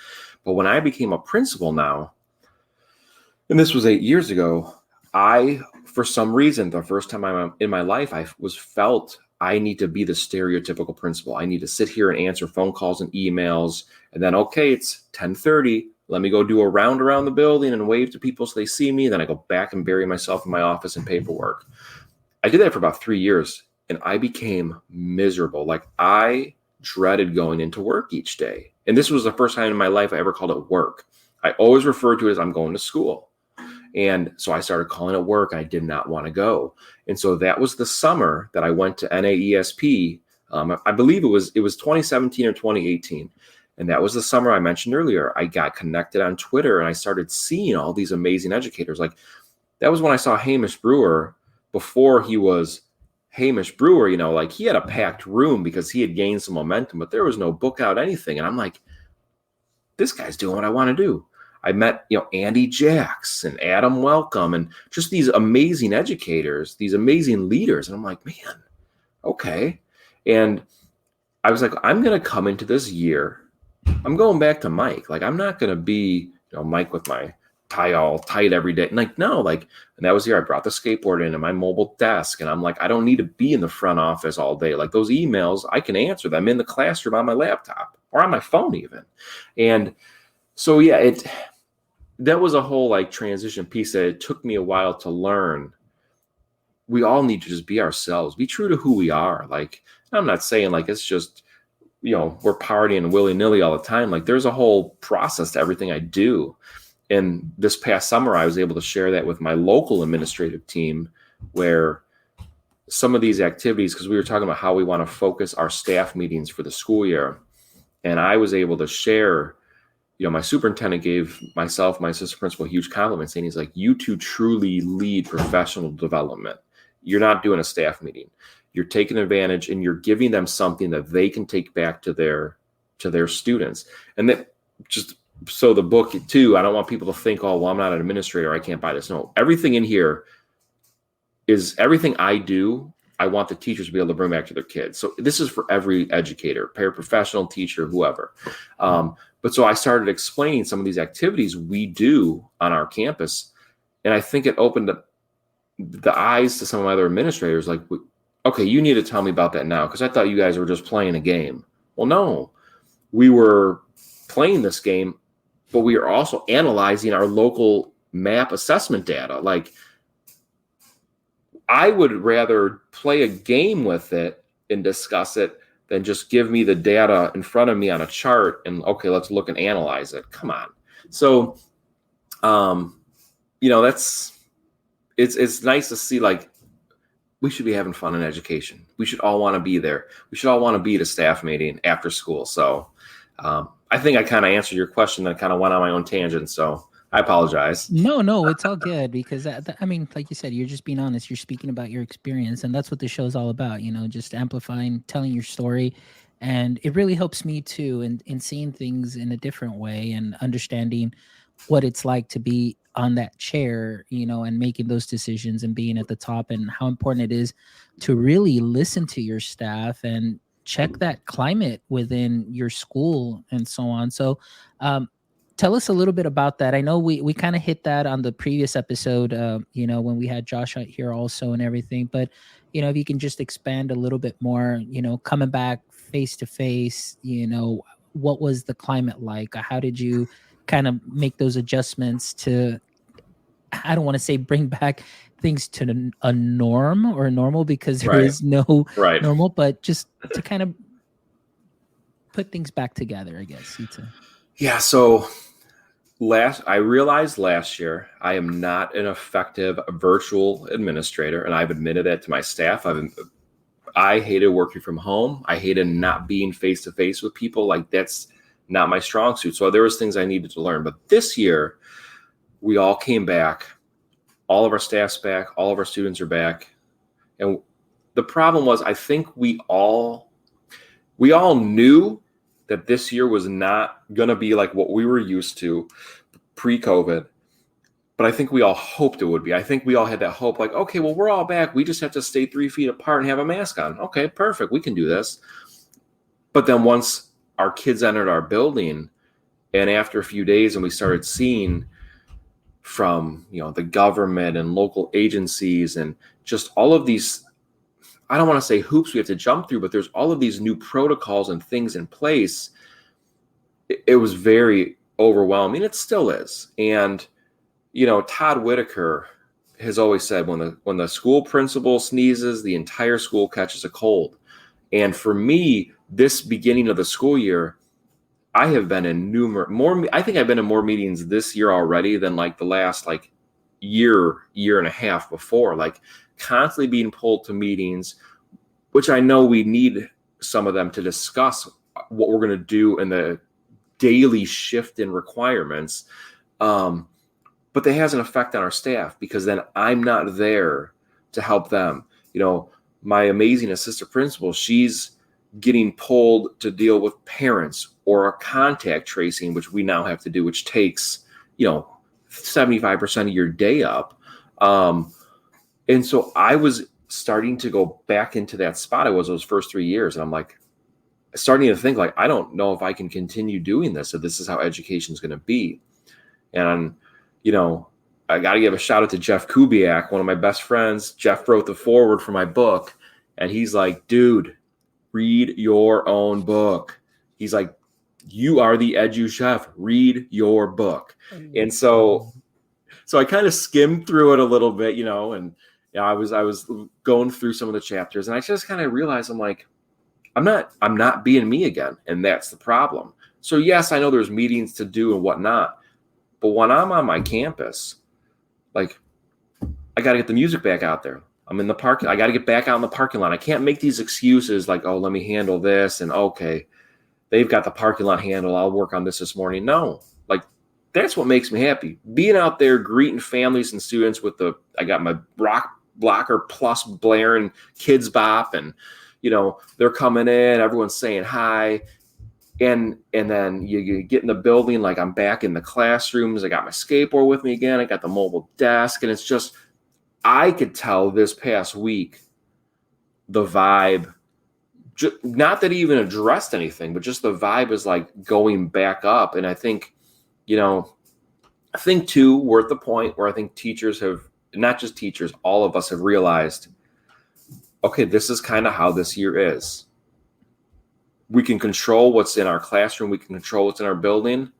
But when I became a principal now, and this was 8 years ago, for some reason, the first time in my life, I felt I need to be the stereotypical principal. I need to sit here and answer phone calls and emails. And then, okay, it's 10:30. Let me go do a round around the building and wave to people so they see me. Then I go back and bury myself in my office in paperwork. I did that for about 3 years and I became miserable. Like I dreaded going into work each day. And this was the first time in my life I ever called it work. I always referred to it as I'm going to school. And so I started calling it work. I did not want to go. And so that was the summer that I went to NAESP. I believe it was 2017 or 2018. And that was the summer I mentioned earlier. I got connected on Twitter and I started seeing all these amazing educators. Like that was when I saw Hamish Brewer before he was Hamish Brewer, like he had a packed room because he had gained some momentum, but there was no book out, anything. And I'm like, this guy's doing what I want to do. I met, Andy Jacks and Adam Welcome and just these amazing educators, these amazing leaders. And I'm like, man, okay. And I was like, I'm going to come into this year. I'm going back to Mike. Like, I'm not going to be, Mike with my tie all tight every day. And like, no, and that was the year I brought the skateboard in and my mobile desk. And I'm like, I don't need to be in the front office all day. Like those emails, I can answer them in the classroom on my laptop or on my phone even. And so, yeah, that was a whole transition piece that it took me a while to learn. We all need to just be ourselves, be true to who we are. Like, I'm not saying it's just, we're partying willy-nilly all the time. Like there's a whole process to everything I do. And this past summer, I was able to share that with my local administrative team where some of these activities, because we were talking about how we want to focus our staff meetings for the school year. And I was able to share, my superintendent gave myself, my assistant principal, a huge compliment saying, he's like, you two truly lead professional development. You're not doing a staff meeting. You're taking advantage and you're giving them something that they can take back to their students. And that just, so the book too, I don't want people to think, oh, well, I'm not an administrator, I can't buy this. No, everything in here is everything I do. I want the teachers to be able to bring back to their kids. So this is for every educator, paraprofessional, teacher, whoever. But so I started explaining some of these activities we do on our campus. And I think it opened up the eyes to some of my other administrators. Like, okay, you need to tell me about that now. Because I thought you guys were just playing a game. Well, no, we were playing this game, but we are also analyzing our local map assessment data. Like, I would rather play a game with it and discuss it than just give me the data in front of me on a chart and, okay, let's look and analyze it. Come on. So, it's nice to see, we should be having fun in education. We should all want to be there. We should all want to be at a staff meeting after school. So I think I kind of answered your question and kind of went on my own tangent. So I apologize. No, it's all good because I mean, like you said, you're just being honest. You're speaking about your experience, and that's what the show is all about. Just amplifying, telling your story, and it really helps me too in seeing things in a different way and understanding what it's like to be on that chair, and making those decisions and being at the top, and how important it is to really listen to your staff and check that climate within your school and so on. So, tell us a little bit about that. I know we kind of hit that on the previous episode, when we had Josh out here also and everything. But if you can just expand a little bit more, coming back face to face, what was the climate like? How did you kind of make those adjustments to? I don't want to say bring back things to a norm or normal because there is no normal, but just to kind of put things back together, I guess. Yeah. So I realized last year I am not an effective virtual administrator, and I've admitted that to my staff. I hated working from home. I hated not being face to face with people. Like, that's not my strong suit. So there was things I needed to learn. But this year, we all came back. All of our staff's back. All of our students are back. And the problem was, I think we all knew that this year was not going to be like what we were used to pre-COVID. But I think we all hoped it would be. I think we all had that hope, like, okay, well, we're all back. We just have to stay 3 feet apart and have a mask on. Okay, perfect. We can do this. But then once our kids entered our building, and after a few days, and we started seeing from, the government and local agencies and just all of these, I don't want to say hoops we have to jump through, but there's all of these new protocols and things in place. It was very overwhelming. It still is. And, Todd Whitaker has always said when the school principal sneezes, the entire school catches a cold. And for me, this beginning of the school year, I have been in I think I've been in more meetings this year already than like the last year and a half before, like constantly being pulled to meetings, which I know we need some of them to discuss what we're going to do in the daily shift in requirements. But that has an effect on our staff because then I'm not there to help them. My amazing assistant principal, she's getting pulled to deal with parents or a contact tracing, which we now have to do, which takes, 75% of your day up. And so I was starting to go back into that spot I was those first 3 years. And I'm like, starting to think I don't know if I can continue doing this. So this is how education is going to be. And, I got to give a shout out to Jeff Kubiak, one of my best friends. Jeff wrote the foreword for my book. And he's like, dude, read your own book. He's like, you are the edu chef. Read your book. And so I kind of skimmed through it a little bit, and I was going through some of the chapters, and I just kind of realized I'm like, I'm not being me again. And that's the problem. So yes, I know there's meetings to do and whatnot, but when I'm on my campus, I got to get the music back out there. I'm in the park. I got to get back out in the parking lot. I can't make these excuses like, oh, let me handle this. And okay, they've got the parking lot handle. I'll work on this morning. No, that's what makes me happy. Being out there, greeting families and students with I got my rock blocker plus blaring Kids Bop, and, they're coming in, everyone's saying hi. And then you get in the building, I'm back in the classrooms. I got my skateboard with me again. I got the mobile desk, and it's just, I could tell this past week, the vibe, not that he even addressed anything, but just the vibe is going back up. And I think, too, we're at the point where I think teachers have, not just teachers, all of us have realized, okay, this is kind of how this year is. We can control what's in our classroom. We can control what's in our building.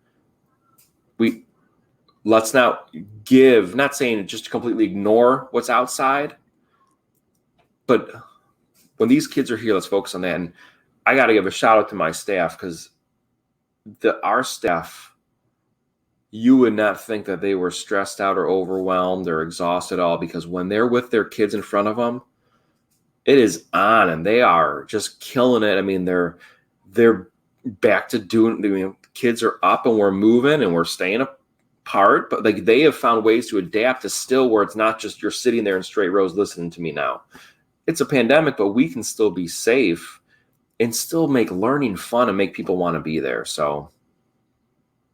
Let's not not saying just completely ignore what's outside, but when these kids are here, let's focus on that. And I got to give a shout out to my staff, because our staff, you would not think that they were stressed out or overwhelmed or exhausted at all, because when they're with their kids in front of them, it is on, and they are just killing it. I mean, they're back to doing, kids are up and we're moving and we're staying hard, but like they have found ways to adapt to still where it's not just you're sitting there in straight rows listening to me now. It's a pandemic, but we can still be safe and still make learning fun and make people want to be there. So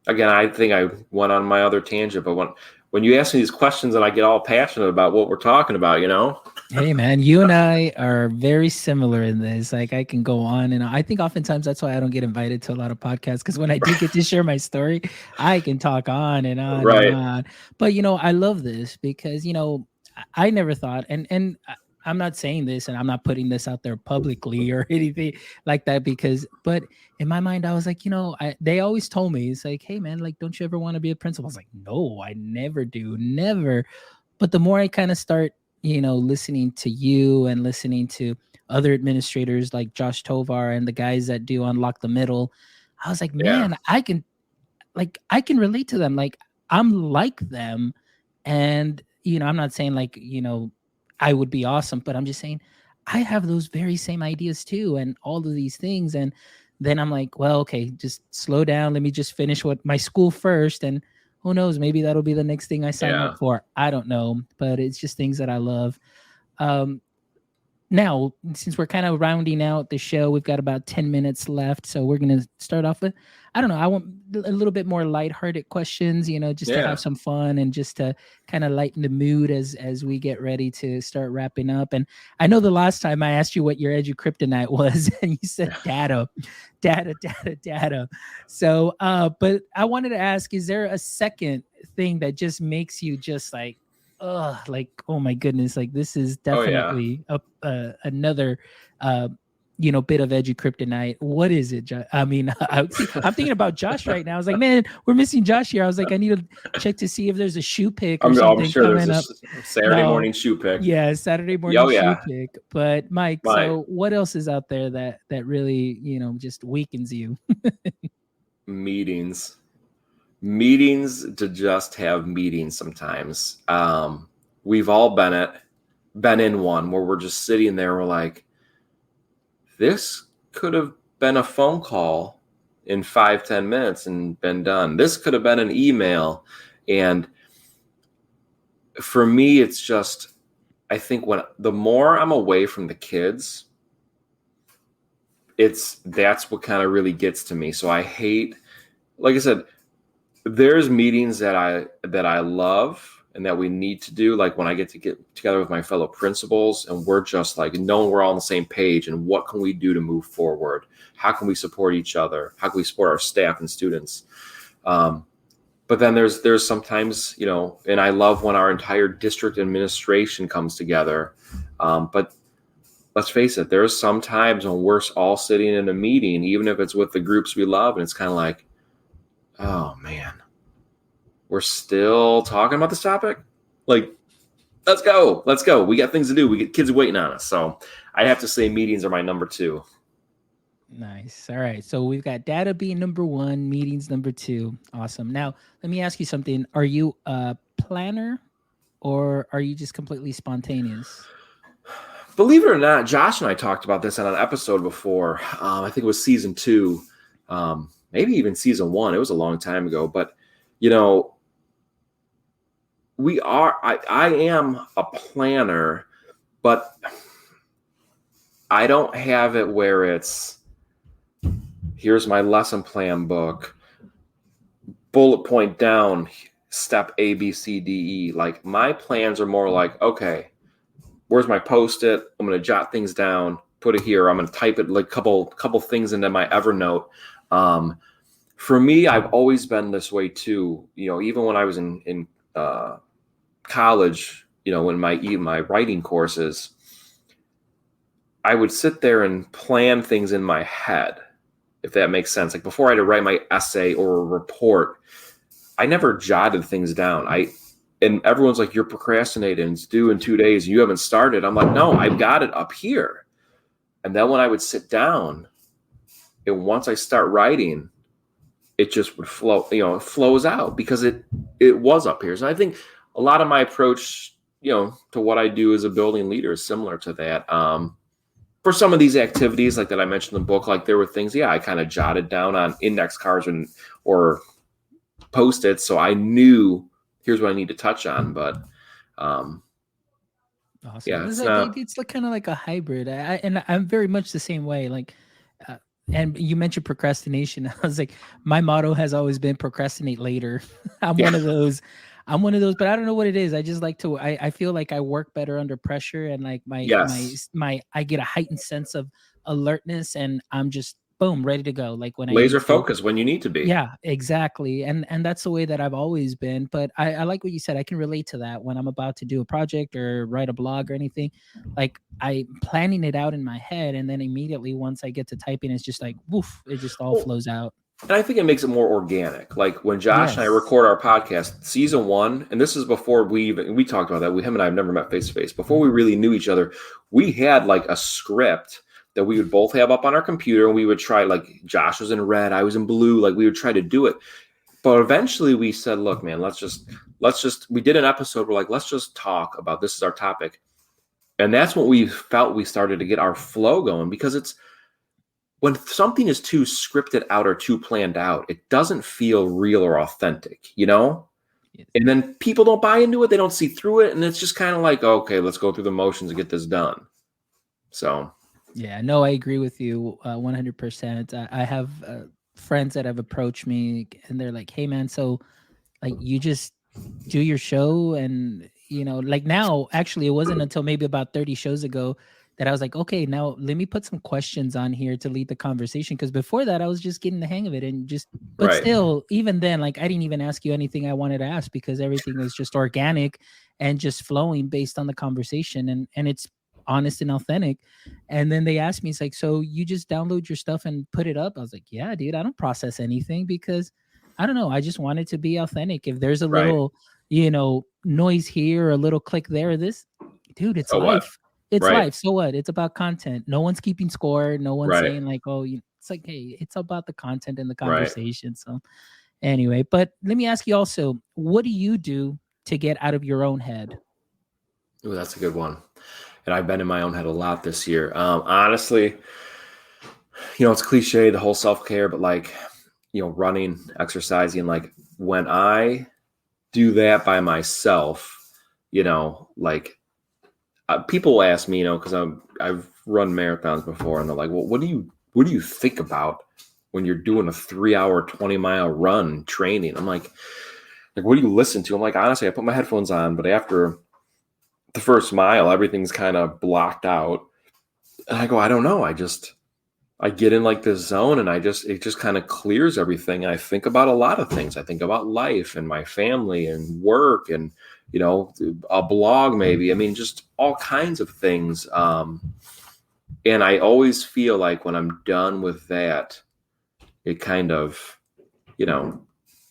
again, I think I went on my other tangent, but when you ask me these questions and I get all passionate about what we're talking about, you know? Hey man, you and I are very similar in this. Like I can go on and I think oftentimes that's why I don't get invited to a lot of podcasts, because when I do get to share my story, I can talk on and on Right. and on. But you know, I love this because, you know, I never thought, and I'm not saying this and I'm not putting this out there publicly or anything like that, but in my mind, I was like, you know, they always told me, it's like, hey man, like, don't you ever want to be a principal? I was like, no, I never do, never. But the more I kind of start, you know, listening to you and listening to other administrators like Josh Tovar and the guys that do Unlock the Middle, I was like, man, I can relate to them. Like I'm like them. And, you know, I'm not saying like, you know, I would be awesome, but I'm just saying I have those very same ideas too, and all of these things. And then I'm like, well, okay, just slow down. Let me just finish what my school first. And who knows, maybe that'll be the next thing I sign up for. I don't know, but it's just things that I love. Now, since we're kind of rounding out the show, we've got about 10 minutes left. So we're going to start off with, I don't know, I want a little bit more lighthearted questions, you know, just to have some fun and just to kind of lighten the mood as we get ready to start wrapping up. And I know the last time I asked you what your EduKryptonite was, and you said data. So, but I wanted to ask, is there a second thing that just makes you just like, like, oh my goodness, like this is definitely another you know, bit of EduKryptonite. What is it? I mean, I'm thinking about Josh right now. I was like, man, we're missing Josh here. I was like, I need to check to see if there's a shoe pick or something. I'm sure there's a Saturday morning shoe pick. Yeah, Saturday morning shoe pick. But Mike, so what else is out there that really, you know, just weakens you? Meetings to just have meetings sometimes. We've all been in one where we're just sitting there, we're like, this could have been a phone call in 5-10 minutes and been done. This could have been an email. And for me, it's just, I think the more I'm away from the kids, that's what kind of really gets to me. So I hate, like I said, there's meetings that I love and that we need to do, like when I get together with my fellow principals and we're just like knowing we're all on the same page and what can we do to move forward? How can we support each other? How can we support our staff and students? But then there's sometimes, you know, and I love when our entire district administration comes together. But let's face it, there's some times when we're all sitting in a meeting, even if it's with the groups we love, and it's kind of like, oh man, we're still talking about this topic? Like, let's go. We got things to do. We get kids waiting on us. So I'd have to say meetings are my number 2. Nice. All right. So we've got data being number 1, meetings number 2. Awesome. Now, let me ask you something. Are you a planner or are you just completely spontaneous? Believe it or not, Josh and I talked about this on an episode before. I think it was season 2, maybe even season 1. It was a long time ago. But, you know, I am a planner, but I don't have it where it's, here's my lesson plan book, bullet point down, step A, B, C, D, E. Like my plans are more like, okay, where's my Post-it? I'm going to jot things down, put it here. I'm going to type it like couple things into my Evernote. For me, I've always been this way too. You know, even when I was in college, you know, in my writing courses, I would sit there and plan things in my head, if that makes sense. Like before I had to write my essay or a report, I never jotted things down. And everyone's like, you're procrastinating. It's due in 2 days. You haven't started. I'm like, no, I've got it up here. And then when I would sit down, and once I start writing, it just would flow, you know, it flows out because it was up here. So I think a lot of my approach, you know, to what I do as a building leader is similar to that. For some of these activities, like that I mentioned in the book, like there were things, I kind of jotted down on index cards or Post-its, so I knew here's what I need to touch on. But Awesome. yeah, It's like kind of like a hybrid. And I'm very much the same way. Like, and you mentioned procrastination. I was like, my motto has always been procrastinate later. I'm one of those, but I don't know what it is. I just like to, I feel like I work better under pressure, and like I get a heightened sense of alertness, and I'm just boom, ready to go. Like when I laser need to. focus when you need to be. Yeah, exactly. And that's the way that I've always been. But I like what you said. I can relate to that when I'm about to do a project or write a blog or anything. Like I'm planning it out in my head, and then immediately once I get to typing, it's just like woof, it just all flows out. And I think it makes it more organic. Like when Josh and I record our podcast, season 1, and this is before we talked about that. Him and I have never met face to face. Before we really knew each other, we had like a script that we would both have up on our computer, and we would try, like Josh was in red, I was in blue, like we would try to do it. But eventually we said, look, man, let's just, we did an episode, we're like, let's just talk about, this is our topic. And that's what we felt we started to get our flow going, because it's, when something is too scripted out or too planned out, it doesn't feel real or authentic, you know? Yes. And then people don't buy into it. They don't see through it. And it's just kind of like, okay, let's go through the motions and get this done. So. Yeah, no, I agree with you 100%. I have friends that have approached me, and they're like, hey, man, so like you just do your show. And, you know, like now, actually, it wasn't until maybe about 30 shows ago that I was like, okay, now let me put some questions on here to lead the conversation. Because before that, I was just getting the hang of it, and just, but still, even then, like I didn't even ask you anything I wanted to ask, because everything was just organic and just flowing based on the conversation. And it's honest and authentic. And then they asked me, it's like, so you just download your stuff and put it up? I was like, yeah, dude, I don't process anything, because I don't know. I just want it to be authentic. If there's a little, you know, noise here, or a little click there, this, dude, it's life. What? It's life. So what? It's about content. No one's keeping score. No one's saying like, oh, it's like, hey, it's about the content and the conversation. So anyway, but let me ask you also, what do you do to get out of your own head? Oh, that's a good one. And I've been in my own head a lot this year. Honestly, you know, it's cliche, the whole self-care, but like, you know, running, exercising, like when I do that by myself, you know, like people ask me, you know, because I've run marathons before, and they're like, well, what do you think about when you're doing a 3-hour, 20-mile run training? I'm like, what do you listen to? I'm like, honestly, I put my headphones on, but after the first mile, everything's kind of blocked out. And I go, I don't know. I get in like this zone, and it just kind of clears everything. And I think about a lot of things. I think about life and my family and work and, you know, a blog maybe. I mean, just all kinds of things. And I always feel like when I'm done with that, it kind of, you know,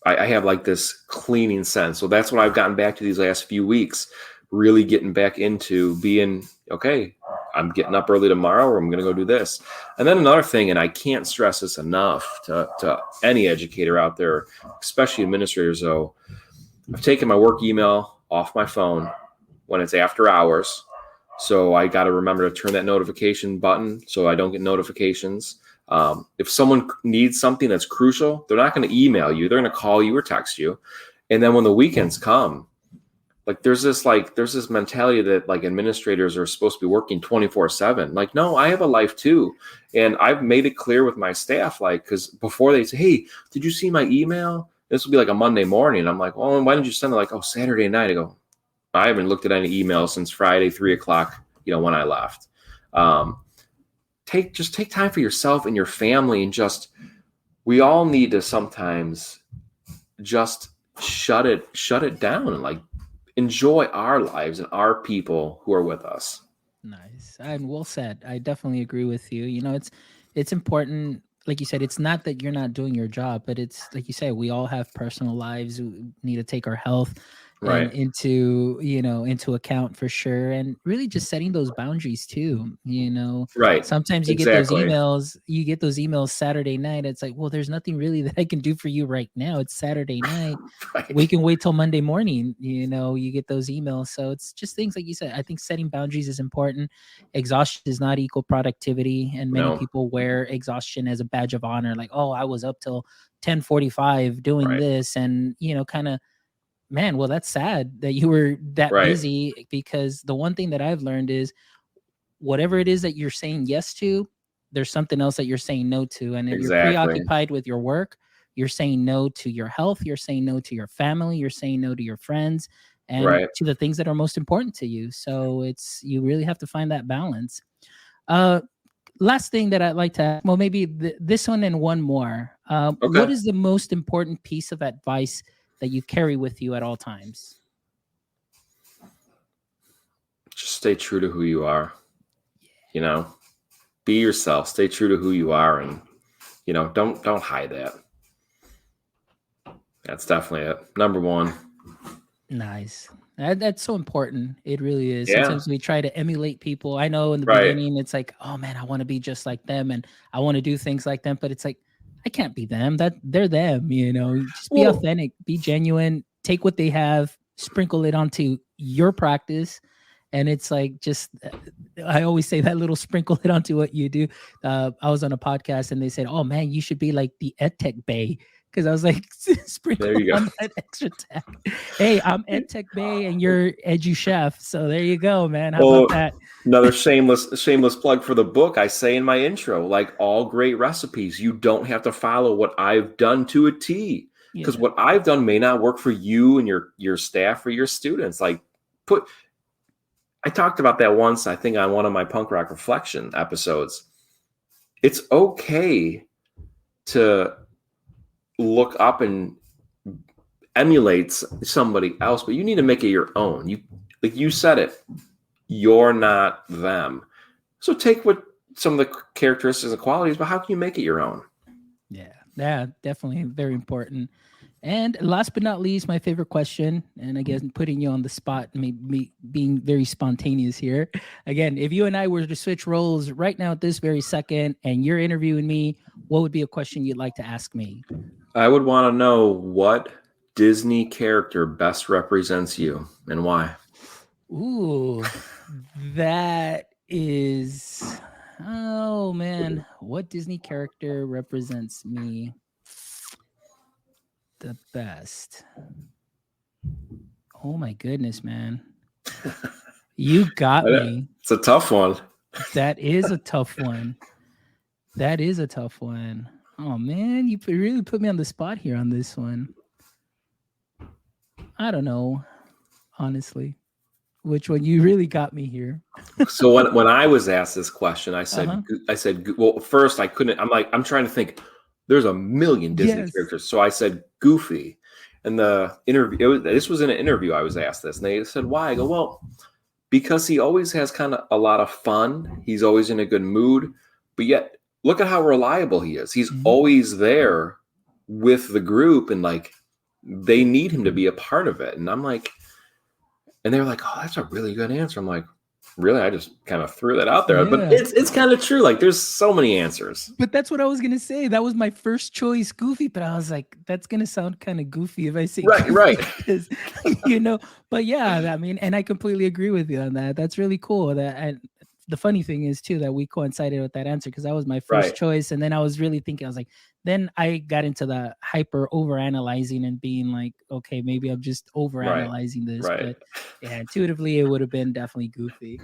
I have like this cleaning sense. So that's what I've gotten back to these last few weeks, really getting back into being, okay, I'm getting up early tomorrow, or I'm going to go do this. And then another thing, and I can't stress this enough to any educator out there, especially administrators, though, I've taken my work email off my phone when it's after hours. So I got to remember to turn that notification button so I don't get notifications. If someone needs something that's crucial, they're not going to email you. They're going to call you or text you. And then when the weekends come, like there's this mentality that like administrators are supposed to be working 24/7. Like, no, I have a life too. And I've made it clear with my staff, like, because before they say, hey, did you see my email? This will be like a Monday morning. I'm like, well, why didn't you send it? Like, oh, Saturday night. I go, I haven't looked at any emails since Friday, 3:00, you know, when I left. Take time for yourself and your family, and we all need to sometimes just shut it down and like enjoy our lives and our people who are with us. Nice. And well said. I definitely agree with you. You know, it's important. Like you said, it's not that you're not doing your job, but it's like you say, we all have personal lives. We need to take our health Right. into account for sure, and really just setting those boundaries too. Right. Sometimes you Exactly. get those emails Saturday night. It's like, well, there's nothing really that I can do for you right now. It's Saturday night. Right. We can wait till Monday morning. You get those emails. So it's just things like you said. I think setting boundaries is important. Exhaustion does not equal productivity, and many No. people wear exhaustion as a badge of honor. Like, oh, I was up till 10:45 doing Right. this, and kind of, man, well, that's sad that you were that Right. busy, because the one thing that I've learned is whatever it is that you're saying yes to, there's something else that you're saying no to. And if you're Exactly. preoccupied with your work, you're saying no to your health, you're saying no to your family, you're saying no to your friends, and Right. to the things that are most important to you. So you really have to find that balance. Last thing that I'd like to ask, well, maybe this one and one more. Okay. What is the most important piece of advice that you carry with you at all times? Just stay true to who you are. Be yourself. Stay true to who you are, and don't hide that. That's definitely it. Number one. Nice. That's so important. It really is. Yeah. Sometimes we try to emulate people. I know in the Right. beginning, it's like, oh man, I want to be just like them, and I want to do things like them. But it's like, I can't be them. That they're them. Just be authentic, be genuine. Take what they have, sprinkle it onto your practice, and it's like, just, I always say that little sprinkle it onto what you do. I was on a podcast and they said, oh man, you should be like the EdTech Bay. Because I was like, sprinkle on that extra tech. Hey, I'm EdTech Bay and you're Edu Chef. So there you go, man. How about that? Another shameless plug for the book. I say in my intro, like all great recipes, you don't have to follow what I've done to a T. Because what I've done may not work for you and your staff or your students. I talked about that once, I think, on one of my Punk Rock Reflection episodes. It's okay to look up and emulate somebody else, but you need to make it your own. You said it, you're not them. So take what some of the characteristics and qualities, but how can you make it your own? Yeah, definitely very important. And last but not least, my favorite question, and I guess putting you on the spot, me being very spontaneous here. Again, if you and I were to switch roles right now at this very second, and you're interviewing me, what would be a question you'd like to ask me? I would want to know what Disney character best represents you and why. Ooh, that is, oh man, what Disney character represents me the best? Oh my goodness, man. You got me. It's a tough one. That is a tough one. Oh man, you really put me on the spot here on this one. I don't know, honestly, which one. You really got me here. So when I was asked this question, I said, well, first I couldn't. I'm trying to think. There's a million Disney characters, so I said Goofy. And the interview, this was in an interview. I was asked this, and they said, "Why?" I go, "Well, because he always has kind of a lot of fun. He's always in a good mood, but yet." Look at how reliable he is. He's always there with the group, and they need him to be a part of it. And I'm like, and they're like, "Oh, that's a really good answer." I'm like, really? I just kind of threw that out there, but it's kind of true. There's so many answers. But that's what I was gonna say. That was my first choice, Goofy. But I was like, that's gonna sound kind of goofy if I say right. Because, But yeah, I mean, and I completely agree with you on that. That's really cool. The funny thing is too that we coincided with that answer, because that was my first choice, and then I was really thinking, I was like, then I got into the hyper overanalyzing and being like, okay, maybe I'm just overanalyzing this, but yeah, intuitively it would have been definitely Goofy.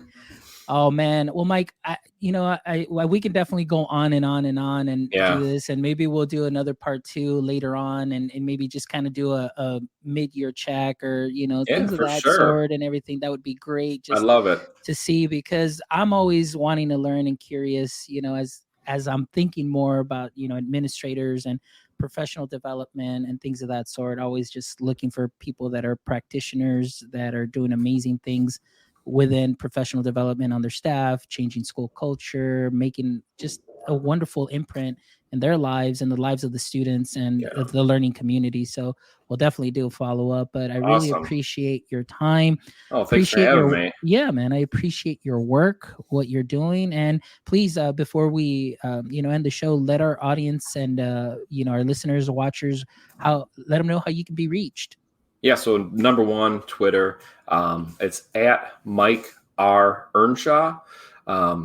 Oh man, well, Mike, we can definitely go on and on and on and do this, and maybe we'll do another part 2 later on, and maybe just kind of do a mid-year check or things of that sort and everything. That would be great. I love it to see, because I'm always wanting to learn and curious. As I'm thinking more about administrators and professional development and things of that sort. Always just looking for people that are practitioners that are doing amazing things within professional development on their staff, changing school culture, making just a wonderful imprint in their lives and the lives of the students and of the learning community. So we'll definitely do a follow-up, but I really appreciate your time. Oh, thanks for having me. Yeah, man, I appreciate your work, what you're doing. And please, before we, end the show, let our audience and, our listeners, watchers, let them know how you can be reached. Yeah. So number one, Twitter, it's at Mike R. Earnshaw.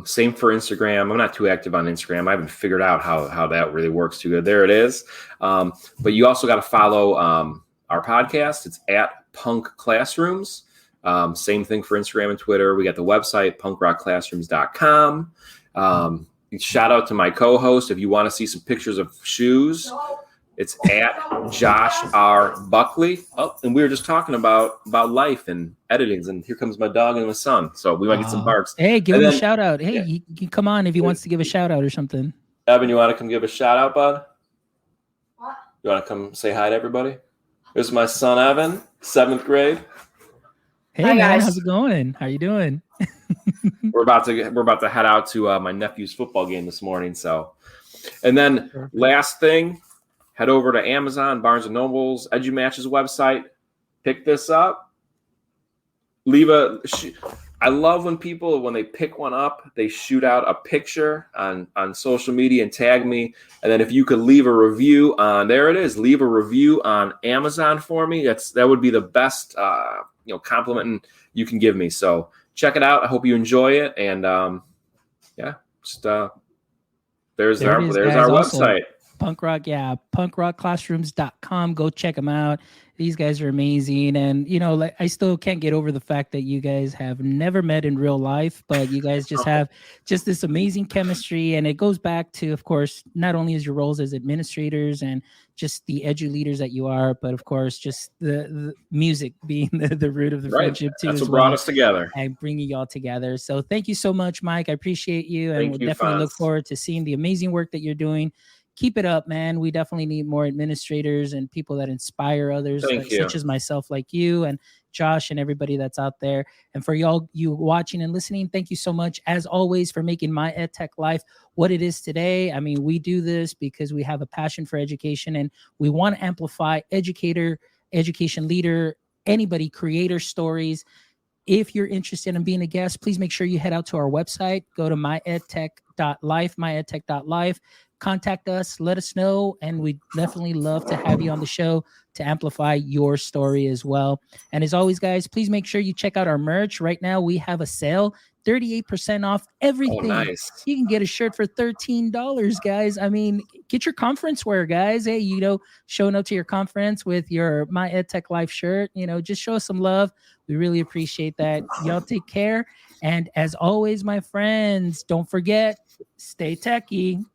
Same for Instagram. I'm not too active on Instagram. I haven't figured out how that really works too good. There it is. But you also got to follow our podcast. It's at Punk Classrooms. Same thing for Instagram and Twitter. We got the website, punkrockclassrooms.com. Shout out to my co-host. If you want to see some pictures of shoes, it's at Josh R. Buckley. Oh, and we were just talking about life and editings, and here comes my dog and my son. So we might get some barks. Hey, give him a shout out. Hey, you can come on if he wants to give a shout out or something. Evan, you want to come give a shout out, bud? What? You want to come say hi to everybody? This is my son, Evan, 7th grade. Hey, hi, man, how's it going? How you doing? We're about to head out to my nephew's football game this morning. So, and then last thing, head over to Amazon, Barnes & Noble's, EduMatch's website. Pick this up. I love when people, when they pick one up, they shoot out a picture on social media and tag me. And then if you could leave a review leave a review on Amazon for me. That would be the best, compliment you can give me. So check it out. I hope you enjoy it. And there's our website. Punk Rock, punkrockclassrooms.com. Go check them out. These guys are amazing. And, I still can't get over the fact that you guys have never met in real life, but you guys just have just this amazing chemistry. And it goes back to, of course, not only as your roles as administrators and just the edu leaders that you are, but of course, just the music being the root of the friendship too. That's what brought us together. And bringing y'all together. So thank you so much, Mike. I appreciate you. And we'll definitely look forward to seeing the amazing work that you're doing. Keep it up, man. We definitely need more administrators and people that inspire others, such as myself, like you and Josh and everybody that's out there. And for you watching and listening, thank you so much, as always, for making my EdTech life what it is today. I mean, we do this because we have a passion for education, and we want to amplify educator, education leader, anybody, creator stories. If you're interested in being a guest, please make sure you head out to our website. Go to myedtech.life. Contact us, let us know, and we'd definitely love to have you on the show to amplify your story as well. And as always, guys, please make sure you check out our merch. Right now, we have a sale, 38% off everything. Oh, nice. You can get a shirt for $13, guys. I mean, get your conference wear, guys. Hey, showing up to your conference with your My EdTech Life shirt, just show us some love. We really appreciate that. Y'all take care. And as always, my friends, don't forget, stay techie.